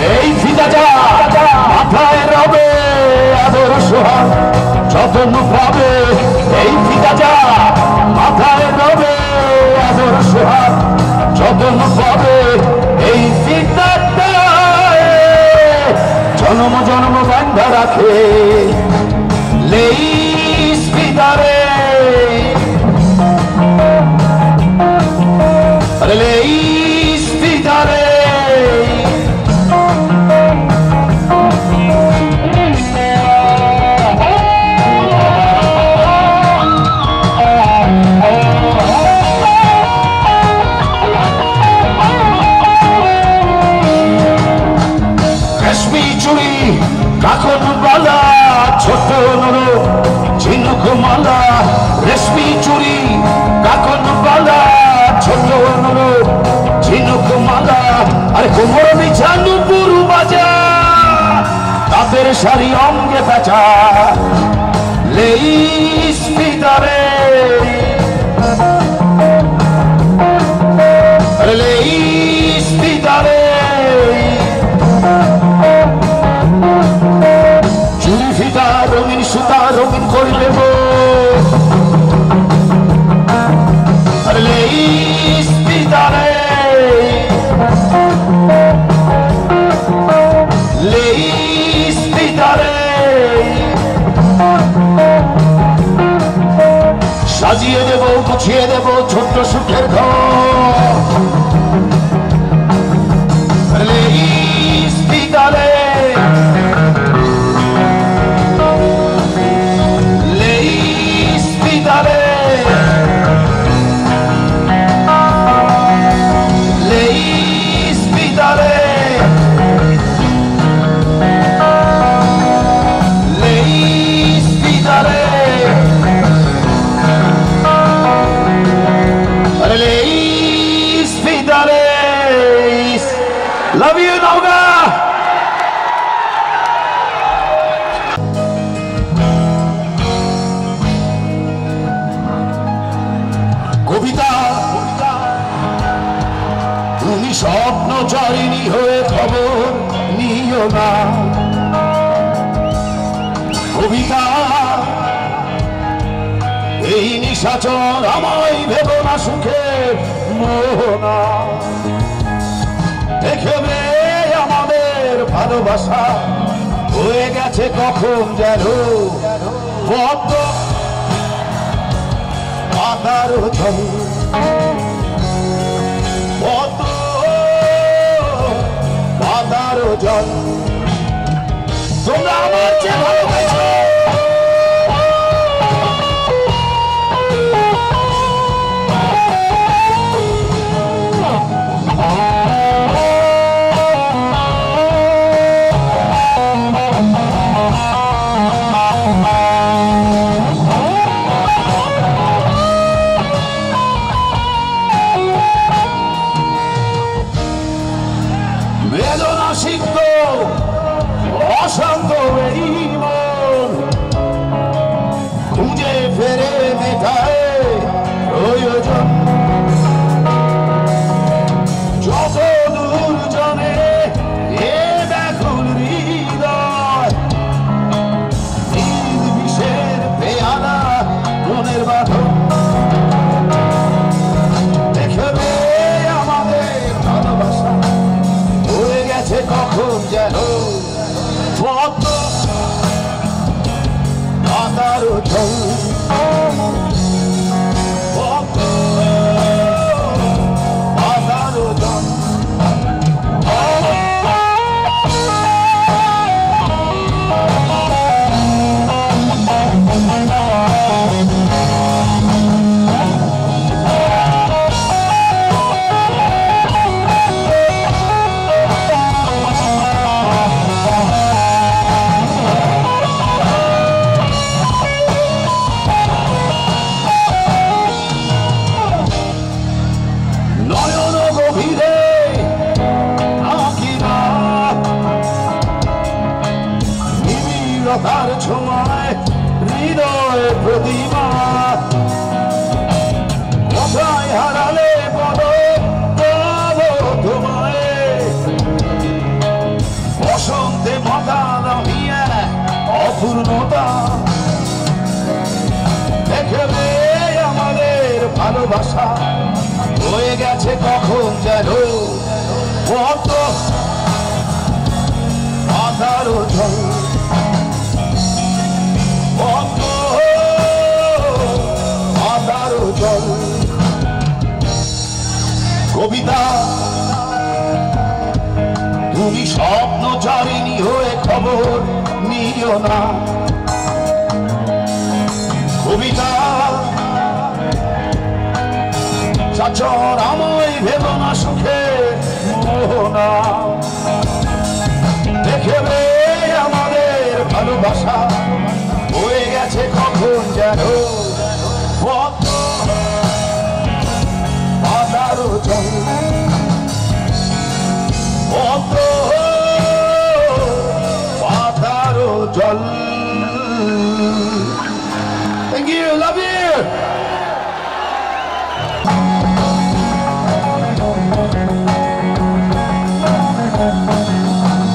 এই ফিদা মাথায় রবে আদর সোহাগ যতন পাবে। এই ফিদা মাথায় রবে আদর সোহাগ যতন পাবে। এই ফিদাটা জন্ম জন্ম বান্ধা রাখে। লেইস ফিদারে আরে লেইস ফিদারে কাকন বালা ছোট নরো ঝিনুক মালা। রেশমি চুরি কাকন বালা ছোট নরো ঝিনুক মালা। আরে কোমর বিছানু পুরু বাজা তাদের শাড়ি অঙ্গে বেচা। ispitare, le ispitare, giurifica রঙিন সুতা রঙিন করে দেব, le ispitare, le ispitare, সাজিয়ে দেব গুছিয়ে দেব ছোট্ট সুখের ঘর, le ispitare, le ispitare, le ispitare, le ispitare, le ispitare. Love you, Noga. কবিতা তুমি স্বপ্ন চারিণী হয়ে খবর নিও না, কবিতা এই নিশাচর আমায় ভেবো না সুখে মোহনা, দেখবে আমাদের ভালোবাসা হয়ে গেছে কখন যেন পদ্ম পাতার জল, পদ্ম পাতার জল, তোমরা আমার চেয়ে ভালোবাসো, বেদনা সিদ্ধ অশান্ত এই মন খুঁজে ফেরে মেটায় প্রয়োজন, যত দূর জানে এ ব্যাকুল হৃদয়, বিষের পেয়ালা মনের বাঁধন, দেখবে আমাদের ভালোবাসা হয়ে গেছে কখন যেন পদ্ম পাতার জল, পদ্ম পাতার জল, নয়ন গভীরে আঁকিনা নিবিড়তার ছোঁয়ায় হৃদয় প্রতিমা, কোথায় হারালে পদ তব তোমায়, বসন্তে মাথা নামিয়ে অপূর্ণতা, দেখবে আমাদের ভালোবাসা হয়ে গেছে কখন যেন পদ্ম পাতার জল, পদ্ম পাতার জল, কবিতা তুমি স্বপ্ন চারিণী হয়ে খবর নিও না, কবিতা চাচর আমায় ভেবো না সুখে মোহনা, দেখবে আমাদের ভালোবাসা হয়ে গেছে কখন যেন পদ্ম পাতার জল, পদ্ম পাতার জল। Love you.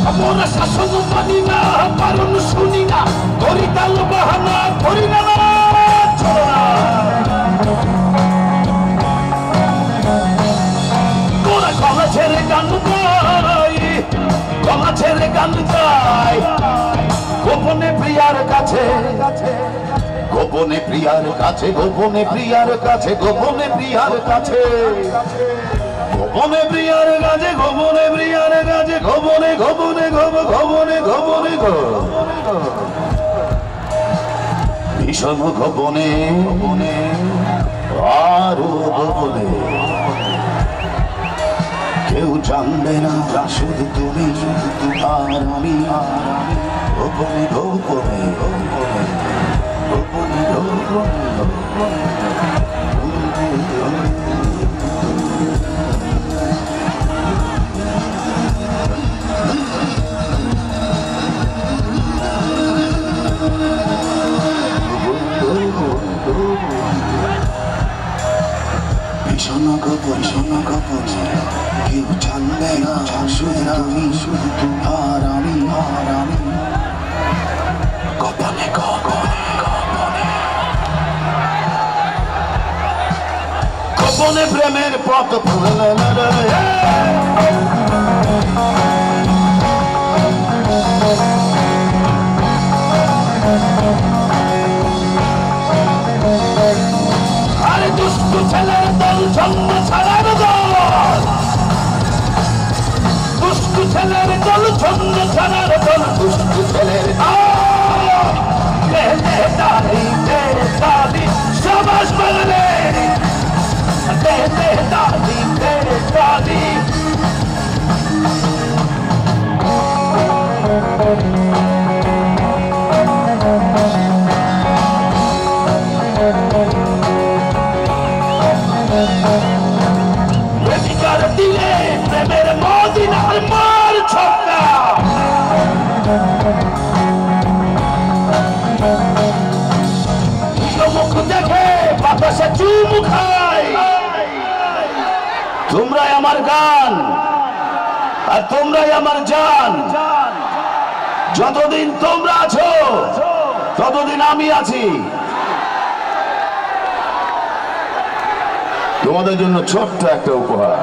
আমরা শাসন মানি না, কারণ শুনি না, করি তাল বাহানা, করি না ছলনা। তোরা গলা ছেড়ে গান গাই, গলা ছেড়ে গান গাই, গোপনে প্রিয়ার কাছে, গোপনে প্রিয়ার কাছে, গোপনে প্রিয়ার কাছে, গোপনে প্রিয়ার কাছে, গোপনে প্রিয়ার কাছে, গোপনে প্রিয়ার কাছে, গোপনে গোপনে গোপনে গোপনে ভীষণ গোপনে গোপনে আরো গোপনে, কেউ জানবে না শুধু তুমি আর আমি, গোপনে গোপনে গোপনে গোপনে গোপনে। ভীষণ গোপন, ভীষণ গোপন, কেউ জানবে না শুধু তুমি আর আমি, গোপনে গোপনে গোপনে গোপনে প্রেমের পথ। আরে দুষ্টু ছেলের দল, ছন্দ ছাড়ার দল, দুষ্টু ছেলের দল, ছন্দ ছাড়ার দল, দুষ্টু ছেলের দাদি সমাজ বাংলে দাদি দাদি। প্রেমিকার দিলে প্রেমের মদিনার মার ছক্কা, মুখ দেখে বাতাসে চুমু খাই। তোমরাই আমার গান আর তোমরাই আমার জান, যতদিন তোমরা আছো ততদিন আমি আছি। তোমাদের জন্য ছোট্ট একটা উপহার,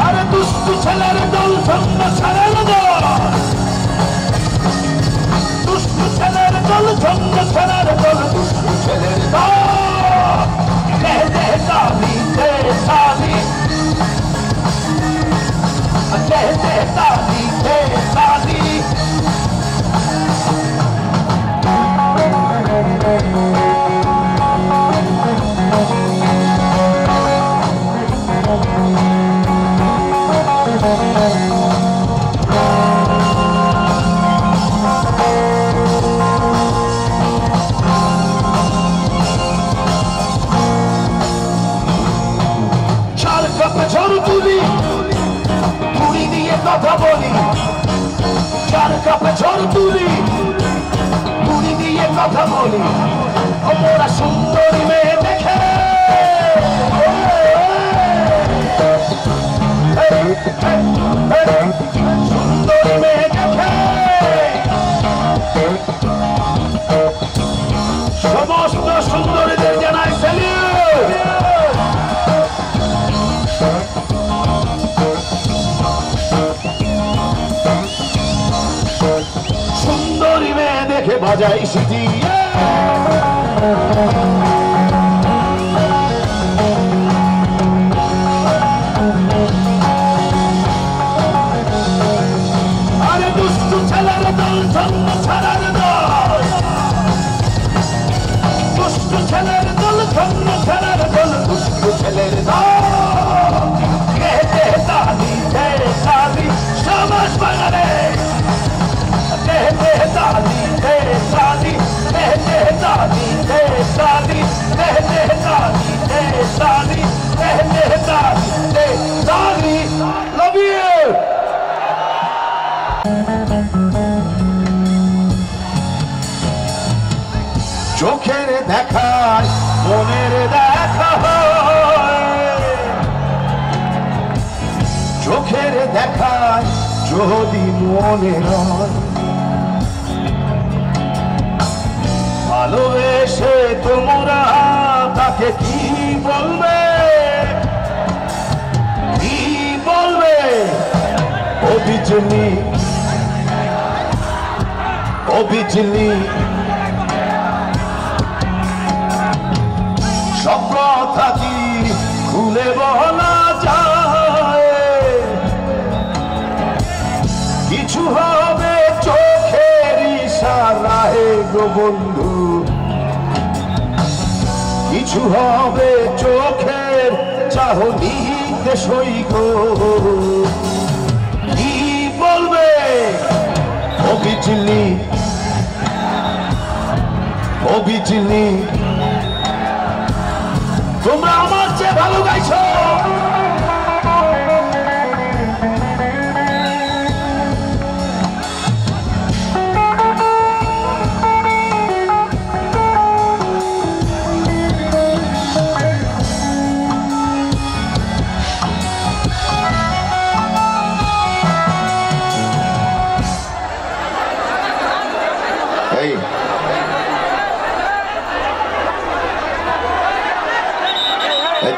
আরে দুষ্টু ছেলের দল, ছন্দ ছাড়ার দল, দুষ্টু ছেলের দল, ছন্দ ছাড়ার দল, দুষ্টু ছেলের দল, দাদি দাদি দাদি দাদি। কথা বলি, চার কাপে ঝড় তুলি, মুড়ি দিয়ে কথা বলি, আমরা সুন্দরী মেয়ে দেখে সুন্দরী মেয়ে দেখে সমস্ত সুন্দরীদের জানাই স্যালুট। সুন্দরী মেয়ে দেখে বাজাই সিটি, আরে দুষ্টু ছেলের দল, ছন্দ ছাড়ার দল, দুষ্টু ছেলের দল, ছন্দ ছাড়ার দল, দুষ্টু ছেলের দল, দাদি দাদি সমাজ বাঙালি, দাদি দাদি দাদি দাদি দাদি চোখের দেখায় মনের দেখা হয়, চোখের দেখায় যদি মনে হয়, ভালোবেসে তোমরা তাকে কি বলবে, কি বলবে? ও বিজলি, ও বিজলি, সব কথা কি খুলে বলা যায়? কিছু হবে চোখের ইশারায় গো বন্ধু, কিছু হবে চোখের চাহনিতে সই গো। কি বলবে? ও বিজলি, ও বিজলি, তোমরা আমার চেয়ে ভালো গাইছো।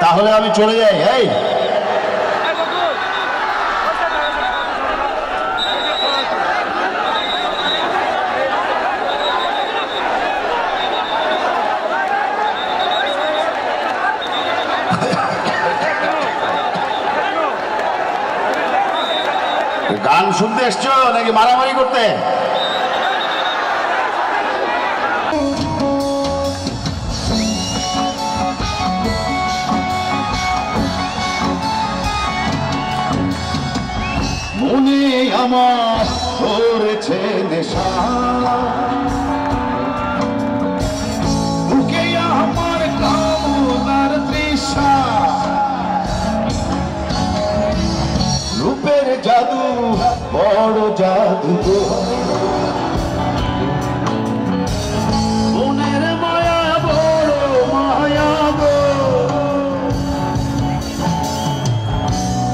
তাহলে আমি চলে যাই। এই গান শুনতে এসছো নাকি মারামারি করতে? মনে আমার ধরেছে নেশা, বুকে আমার কামনার তৃষা, রূপের জাদু বড় জাদু গো, মনের মায়া বড় মায়া গো,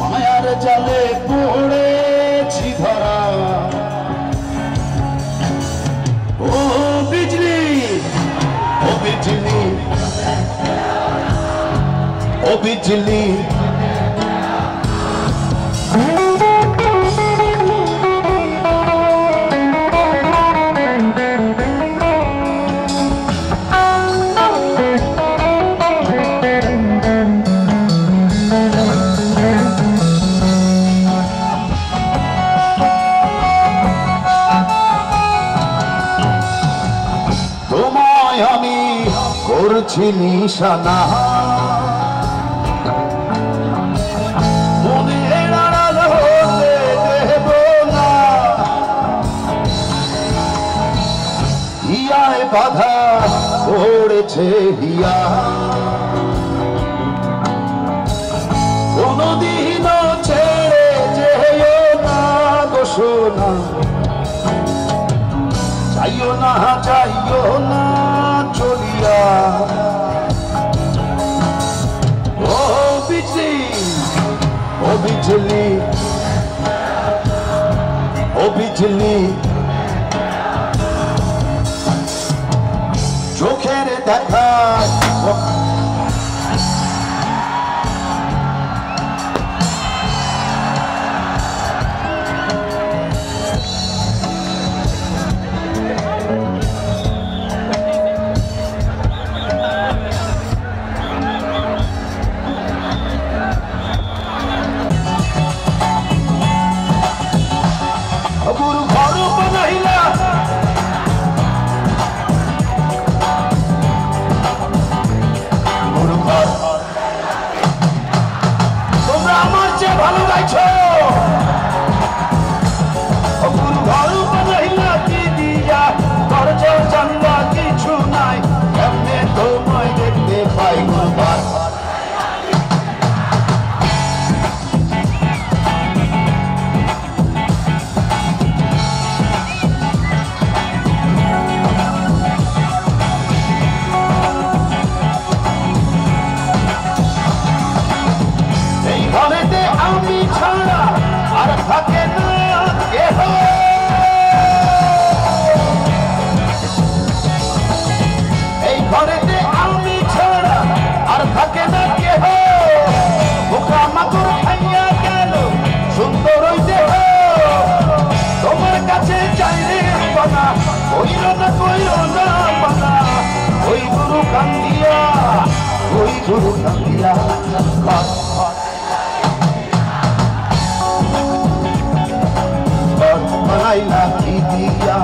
মায়ার জালে পড়েছি ধরা। ও বিজলি, ও বিজলি, ও বিজলি, তোমায় আমি করছি নিশানা, মনে আড়াল হতে দেব না, হিয়ায় বাধা পড়েছে হিয়া, কোনদিনও ছেড়ে যেও না গো সোনা, যাইও না যাইও না চলিয়া। ও বিজলি, ও বিজলি, ও বিজলি, চোখের দেখা গুরু ঘর বানাইলা, নয়না পাতা ওই গুরু কান্দিয়া বানাইলা কি দিয়া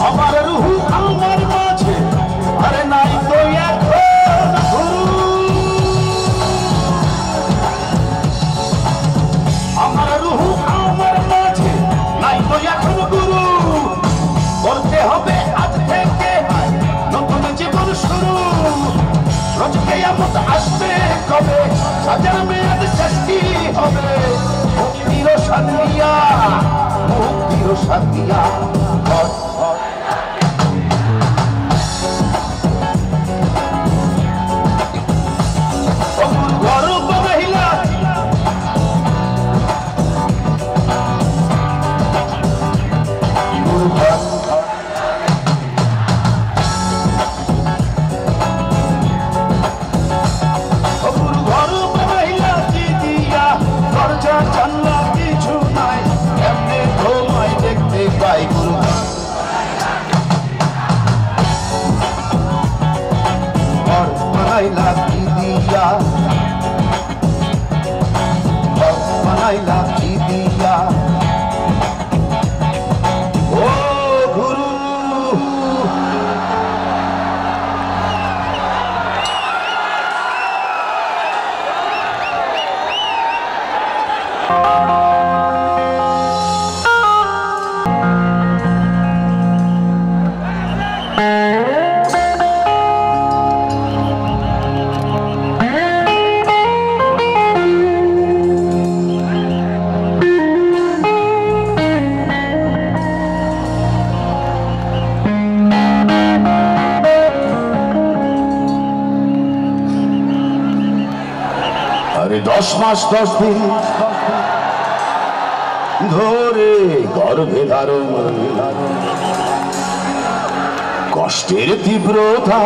আমার রুহু আমার মাঝে আরে নাই তো এখন আমার রুহু আমার মাঝে নাই তো এখন গুরু করতে হবে আজ থেকে নতুন জীবন শুরু রোজ কিয়ামত আসবে কবে সাজার মেয়াদ শেষ কি হবে মুক্তির শান্তিয়া কিছু নাই এমনি তোমায় দেখতে পাই গুরু বানাইলা কি দিয়া ও গুরু আরে 10 মাস 10 দিন ধরে গর্ভে ধারণ কষ্টের তীব্রতা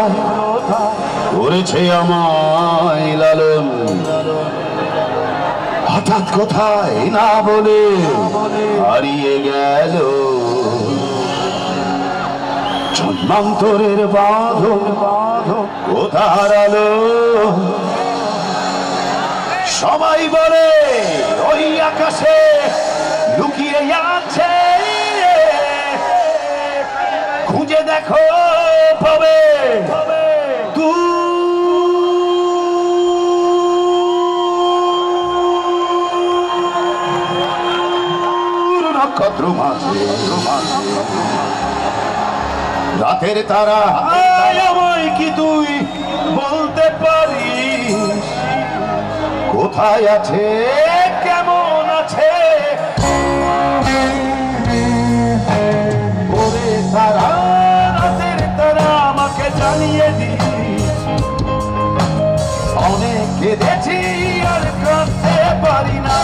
করেছে আমায় লালন হঠাৎ কোথায় না বলে হারিয়ে গেল জন্মান্তরের বাঁধন কোথা হারালো সবাই বলে ওই আকাশে লুকিয়ে আছে খুঁজে দেখো পাবে নক্ষত্র মাঝে রাতের তারা আমায় কি তুই বলতে পারিস কোথায় আছে কেমন আছে ওরে তারা রাতের তারা আমাকে জানিয়ে দিস অনেক কেঁদেছি আর কাঁদতে পারি না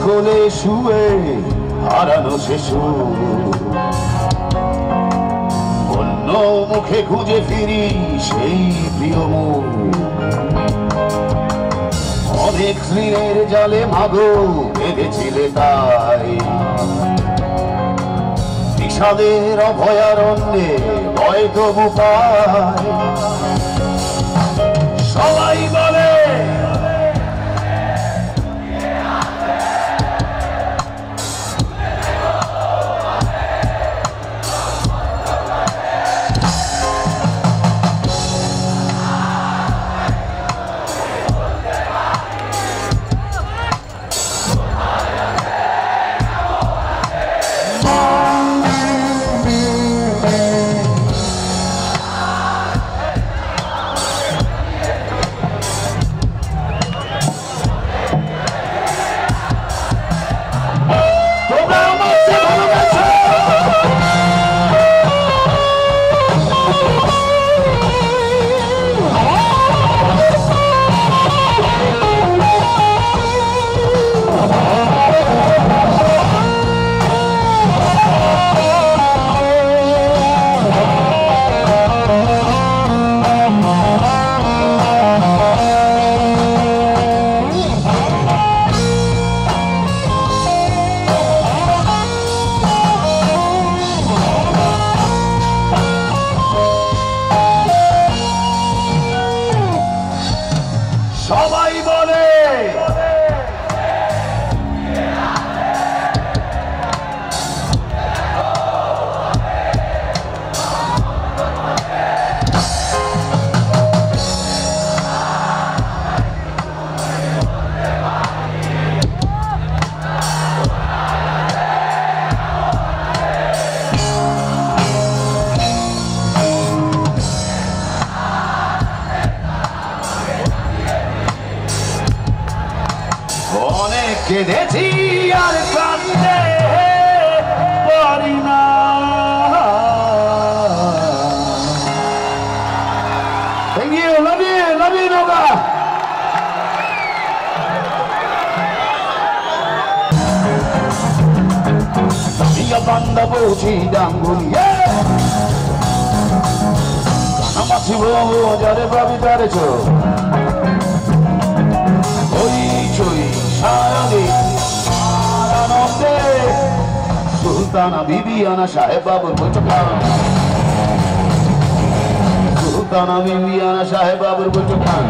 কোলে শুয়ে হারানো শিশু অন্য মুখে খুঁজে ফিরি সেই প্রিয় মুখ অনেক স্মৃতির জালে মাগো বেঁধেছিলে তাই বিষাদের অভয়ারণ্যে ভয় তবু পায় সবাই বলে কেঁদেছি আর কাঁদতে পারি না। Thank you, love you, Noga. Iya banda boci dangguli, nama si bobo jare babi jare cho, oi cuy sayang anonde, Sultana Bibiana Sahib Babur Butukan, Sultana Bibiana Sahib Babur Butukan.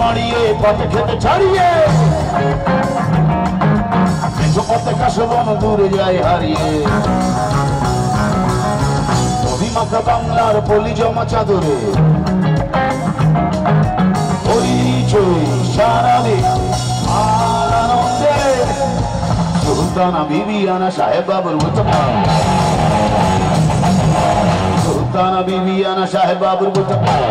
মারিয়ে পথে খেতে ছাড়িয়ে পথে কাশবন দূরে যায় হারিয়ে অভিমাখা বাংলার পলি জমা চাদরে পরিচয় সারাদিন আর আনন্দে সুলতানা বিবিয়ানা সাহেব বাবুর বুতকান সুলতানা বিবিয়ানা সাহেব বাবুর বুতকান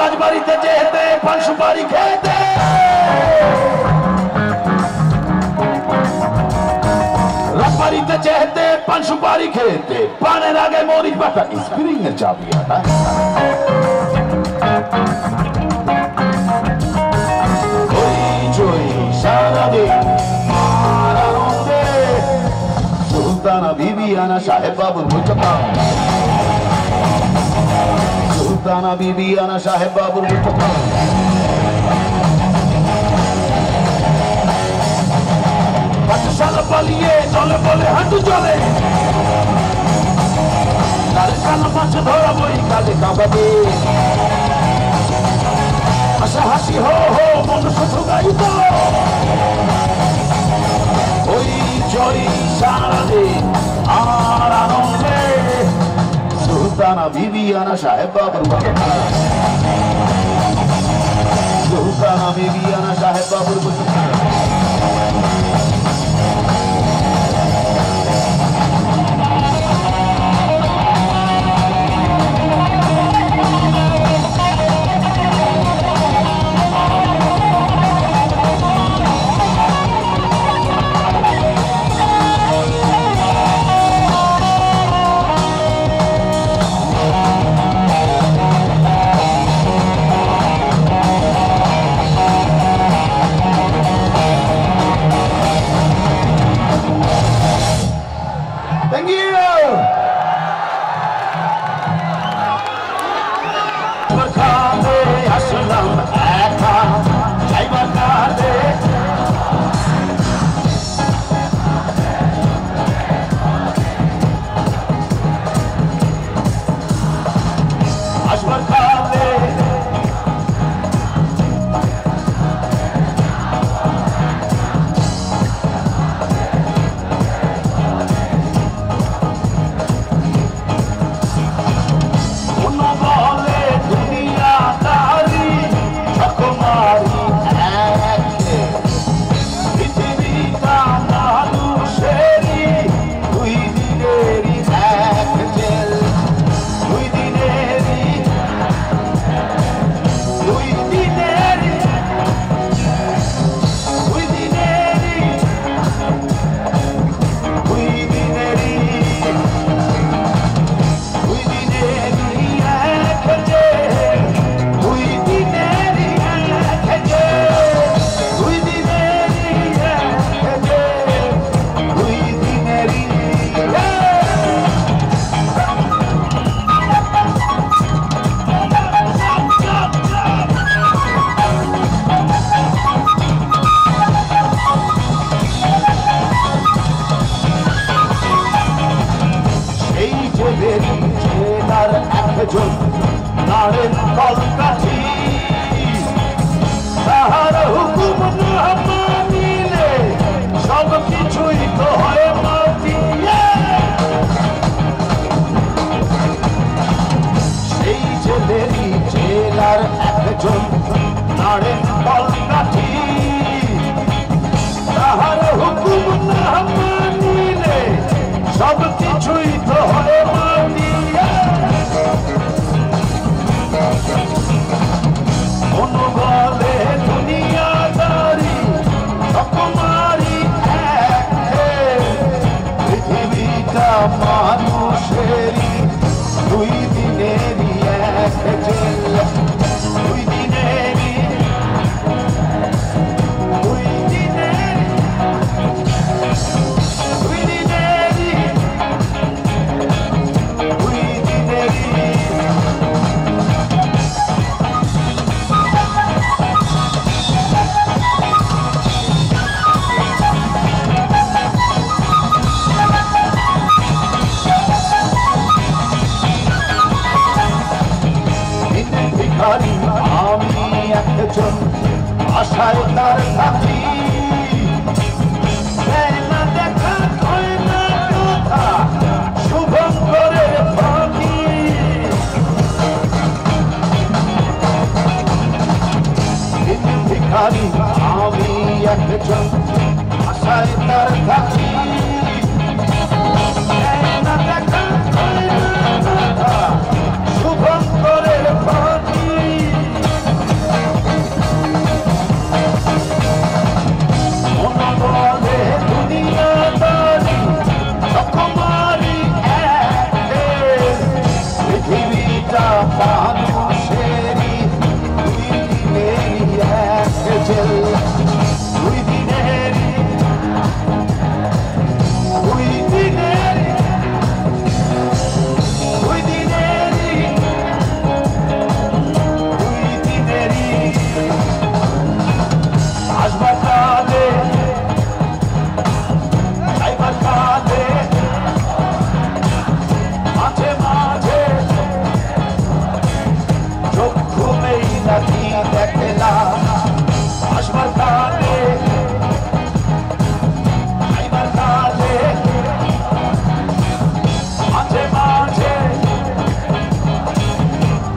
রাজবাড়িতে যেতে পান সুপারি খেতে রাজবাড়িতে যেতে পান সুপারি খেতে পানের আগে মরিচ বাটা স্প্রিং এর চাবি সারাদিন সুলতানা বিবিয়ানা সাহেব বাবুর বুতকান Sultana Bibiana Sahib Babur Butukan Patisala paliye jole bole hatu jole Lare kana mache dhora boi kale kababe Asha hasi ho ho monu shothu gaito Oi joy saradin ar anonde Sultana Bibiana Sahib Babur Butukan Sultana Bibiana Sahib Babur Butukan একজন নারে পলকাঠি তাহার হুকুম না মানিলে সব কিছুই তো হয় মাটি অনুবলে দুনিয়াদারি রকমারি পৃথিবীটা মানুষেরই দুই দিনেরই এক জেল দুই দিনেরই দুই দিনেরই দুই দিনেরই দুই দিনেরই আমি একজন আশায় তার থাকি না দেখা হয় না কথা শুভঙ্করের ফাঁকি ভিখারি আমি একজন আশায় তার থাকি না দেখা হয় না কথা শুভঙ্করের ফাঁকি বলে দুনিয়াদারি রকমারি পৃথিবীটা মানুষেরই দুই দিনেরই এক জেল দুই দিনেরই দুই দিনেরই দুই দিনেরই দুই দিনেরই হাসপাতালে মাঝে মাঝে চক্ষু মেই নাকি দেখলা আসবার কালে আইবার কালে মাঝে মাঝে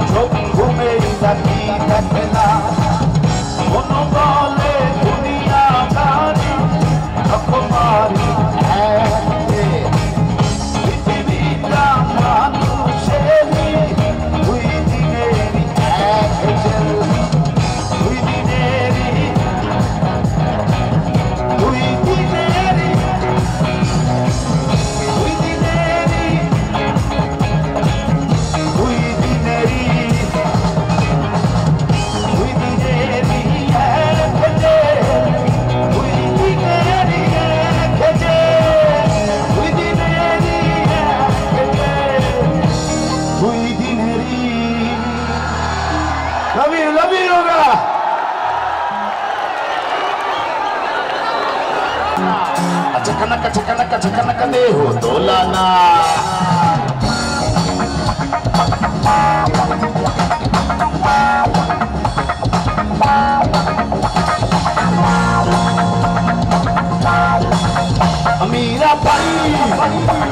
চক্ষু মেই নাকি দেখলা কোন বলে দুনিয়া গাড়ি রকমারি পৃথিবীটা মানুষেরই দুই দিনেরই এক জেল দুই দিনেরই দুই দিনেরই দুই দিনেরই দুই দিনেরই দুই দিনেরই এক জেল দুই দিনেরই এক জেল দুই দিনেরই এক জেল দুই দিনেরই love you হোগা चकनक दे हो दोलाना मीरा भाई मीरा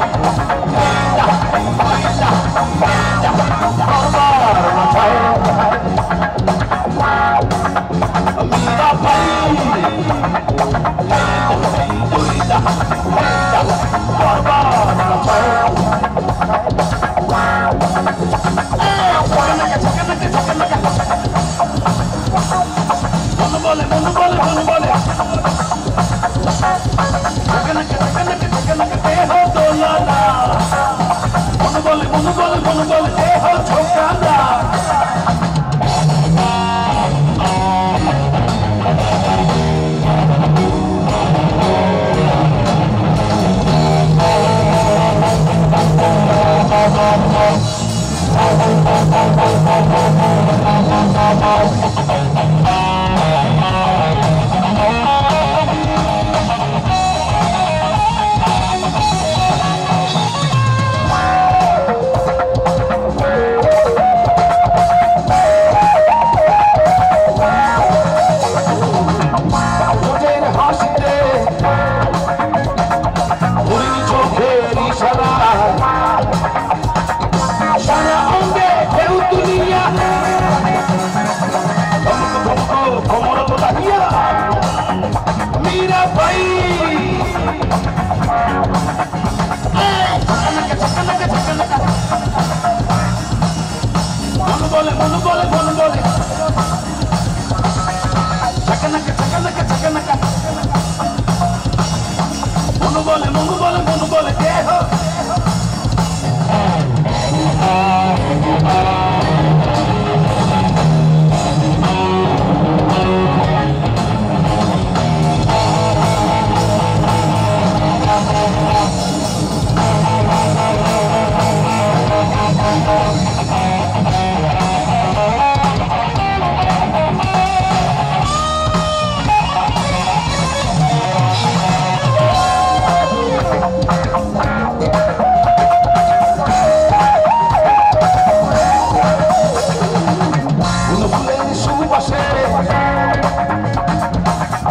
পাশে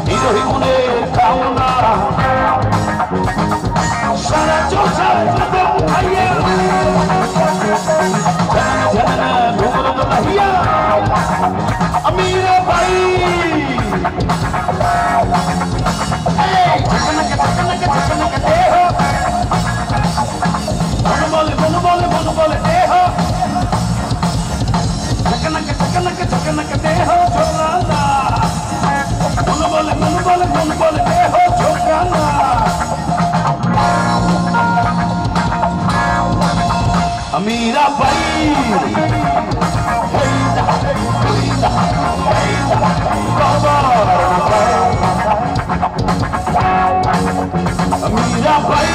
হিরোহি মনের কামনা সারা চোষা খাইয়া জানা ঘুমর লাহিয়া আমিরা ভাই মন বলে দেহ চকনক দেহ ঝোলানা মন বলে দেহ ঝোলানা আমিরা ভাই আমিরা ভাই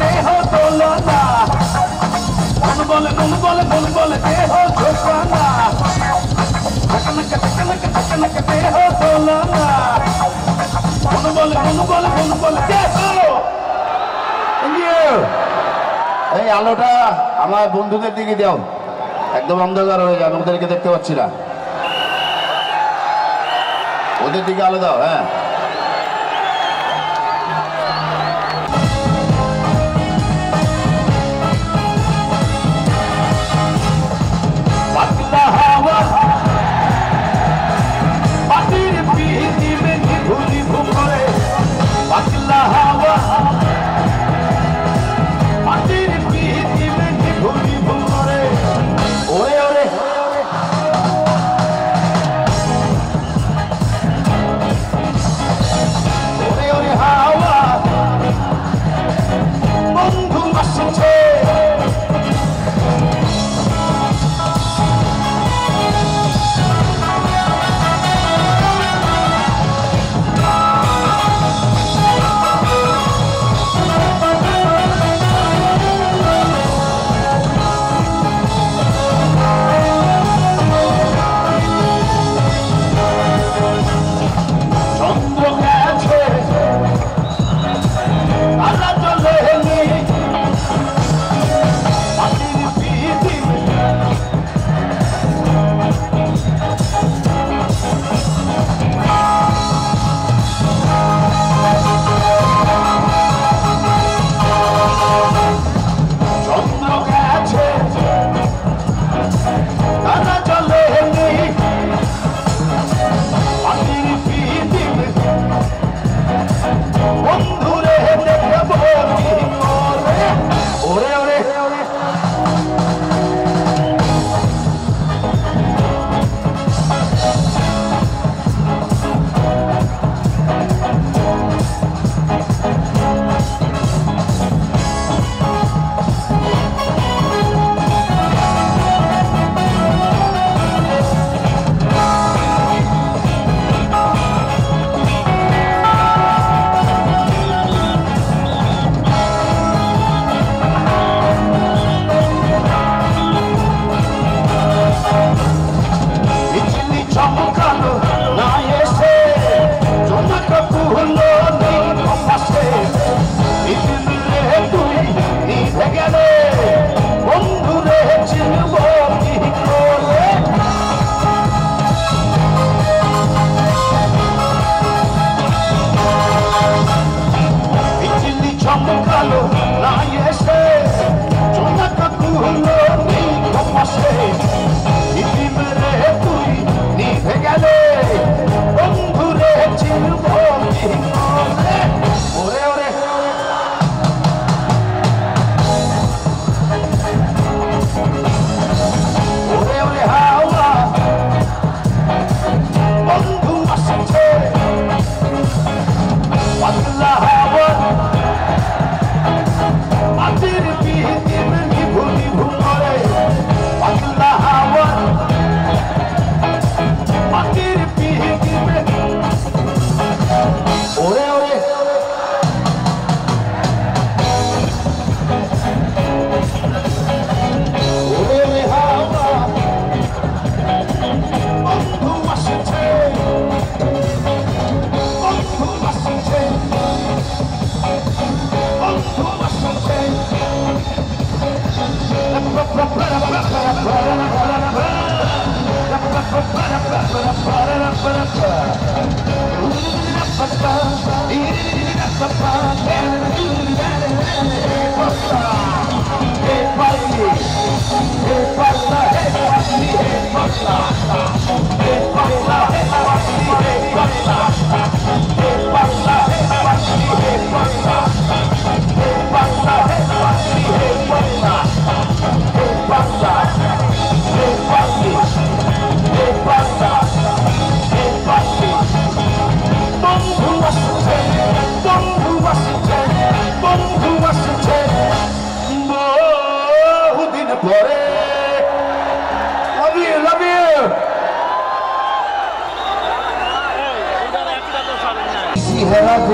দেহ দোলনা মন বলে দেহ ঝোলানা দেহ দোলনা মন বলে দেহ। এই আলোটা আমার বন্ধুদের দিকে দাও, একদম অন্ধকার হয়ে যাবে, ওদেরকে দেখতে পাচ্ছি না, ওদের দিকে আলো দাও। হ্যাঁ পাতলা হাওয়া পাটির পিঠি মেঘে ভুলি ভুমরে পাতলা হাওয়া পাটির পিঠি মেঘে ভুলি ভুমরে ওরে ওরে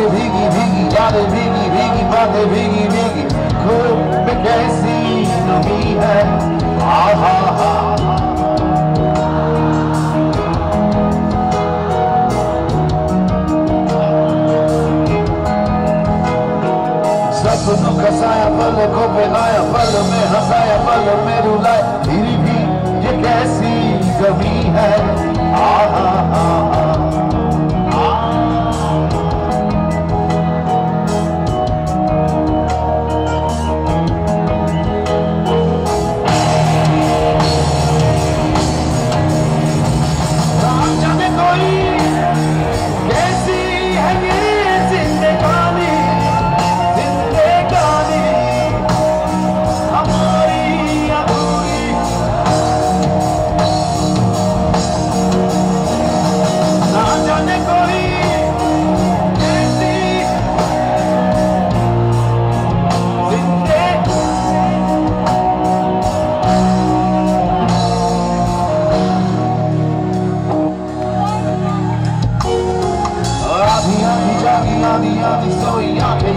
भीगी भीगी यादें भीगी भीगी बातें भीगी भीगी खूब में कैसी नमी है आहा हा सपनों का साया पलकों पे आया पल में हंसाया पल में रुलाया फिर भी ये कैसी कमी है आहा हा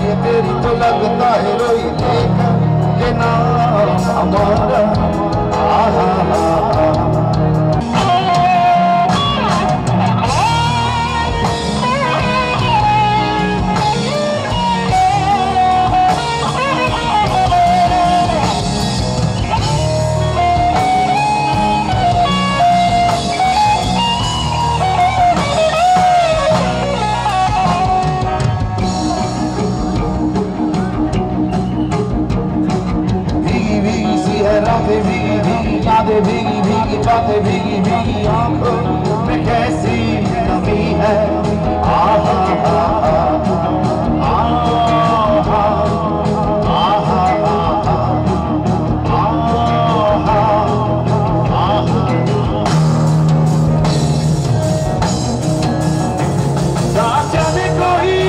ये तेरी तो लगता है रोई लेकर के नाम हमारा आहा भीगी भीगी यादें भीगी भीगी बातें भीगी भीगी आंखों में कैसी नमी है आहा हा आहा आहा आहा ना जाने कोई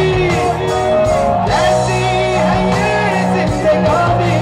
कैसी है ये जिंदगानी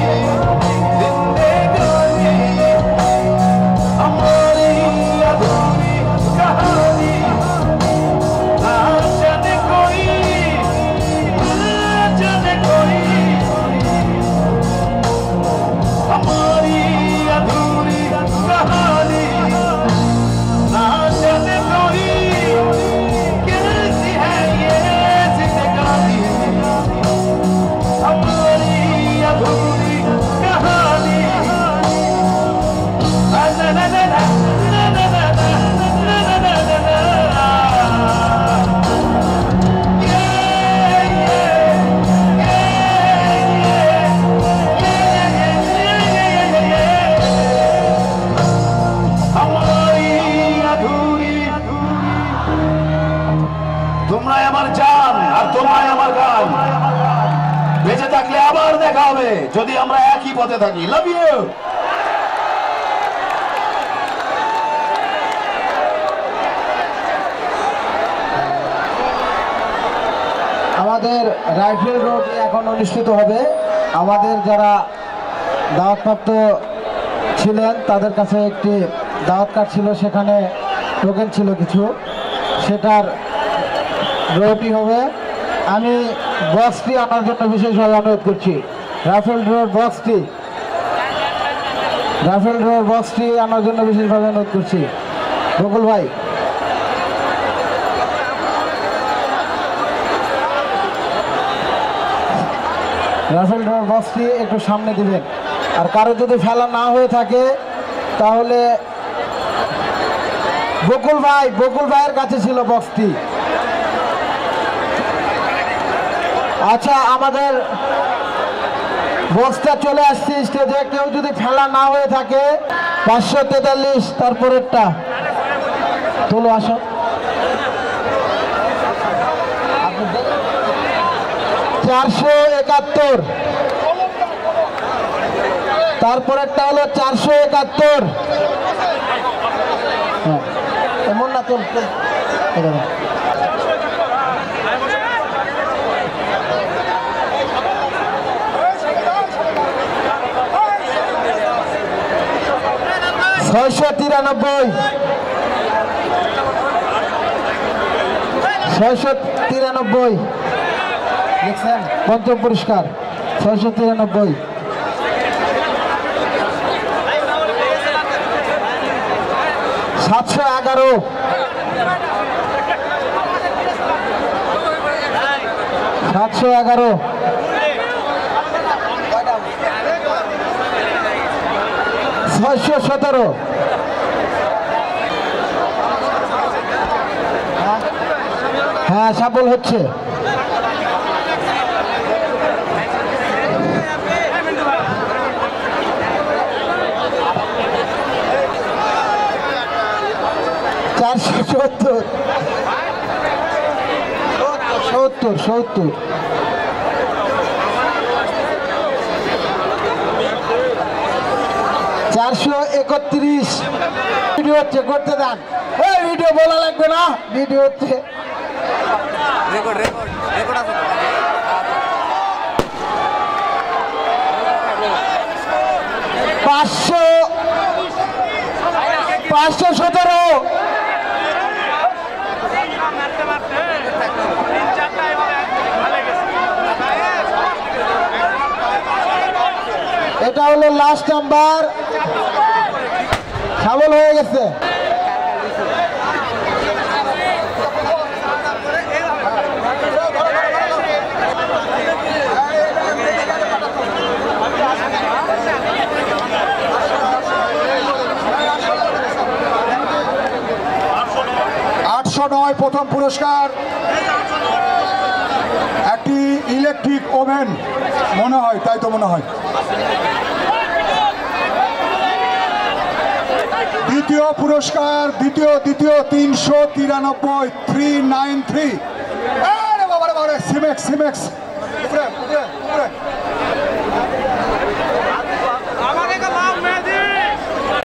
তোমরাই আমার জান আর তোমরাই আমার গান বেঁচে থাকলে আবার দেখা হবে যদি আমরা একই পথে থাকি লাভ ইউ আমাদের রাইফেল রোড এখন অনুষ্ঠিত হবে আমাদের যারা দাওয়াতপ্রাপ্ত ছিলেন তাদের কাছে একটি দাওয়াত কার্ড ছিল সেখানে টোকেন ছিল কিছু সেটার রোডটি হবে আমি বক্সটি আনার জন্য বিশেষভাবে অনুরোধ করছি রাইফেল রোড বক্সটি আনার জন্য বিশেষভাবে অনুরোধ করছি বকুল ভাই রাইফেল রোড বক্সটি একটু সামনে দিবেন আর কারো যদি ফেলা না হয়ে থাকে তাহলে বকুল ভাইয়ের কাছে ছিল বক্সটি আচ্ছা, আমাদের বক্সটা চলে আসছে স্টেজে। কেউ যদি ফেলা না হয়ে থাকে 543, তারপরেরটা তোলো, আসো। $471, তারপরেরটা হলো 471। হ্যাঁ, এমন না, তোল তোল। এখানে 693, 693 দেখছেন, পঞ্চম পুরস্কার 693। 711, 711। 617, হ্যাঁ সাবল হচ্ছে। 470, 70। ভিডিও হচ্ছে, করতে দেন। এই ভিডিও বলা লাগবে না, ভিডিও হচ্ছে। 517, এটা হলো লাস্ট নাম্বার, সাবল হয়ে গেছে। প্রথম পুরস্কার একটি ইলেকট্রিক ওভেন, মনে হয়, তাই তো মনে হয়। দ্বিতীয় পুরস্কার, দ্বিতীয় 393, 393। আরে বাবারে বাবারে, সিমেক্স।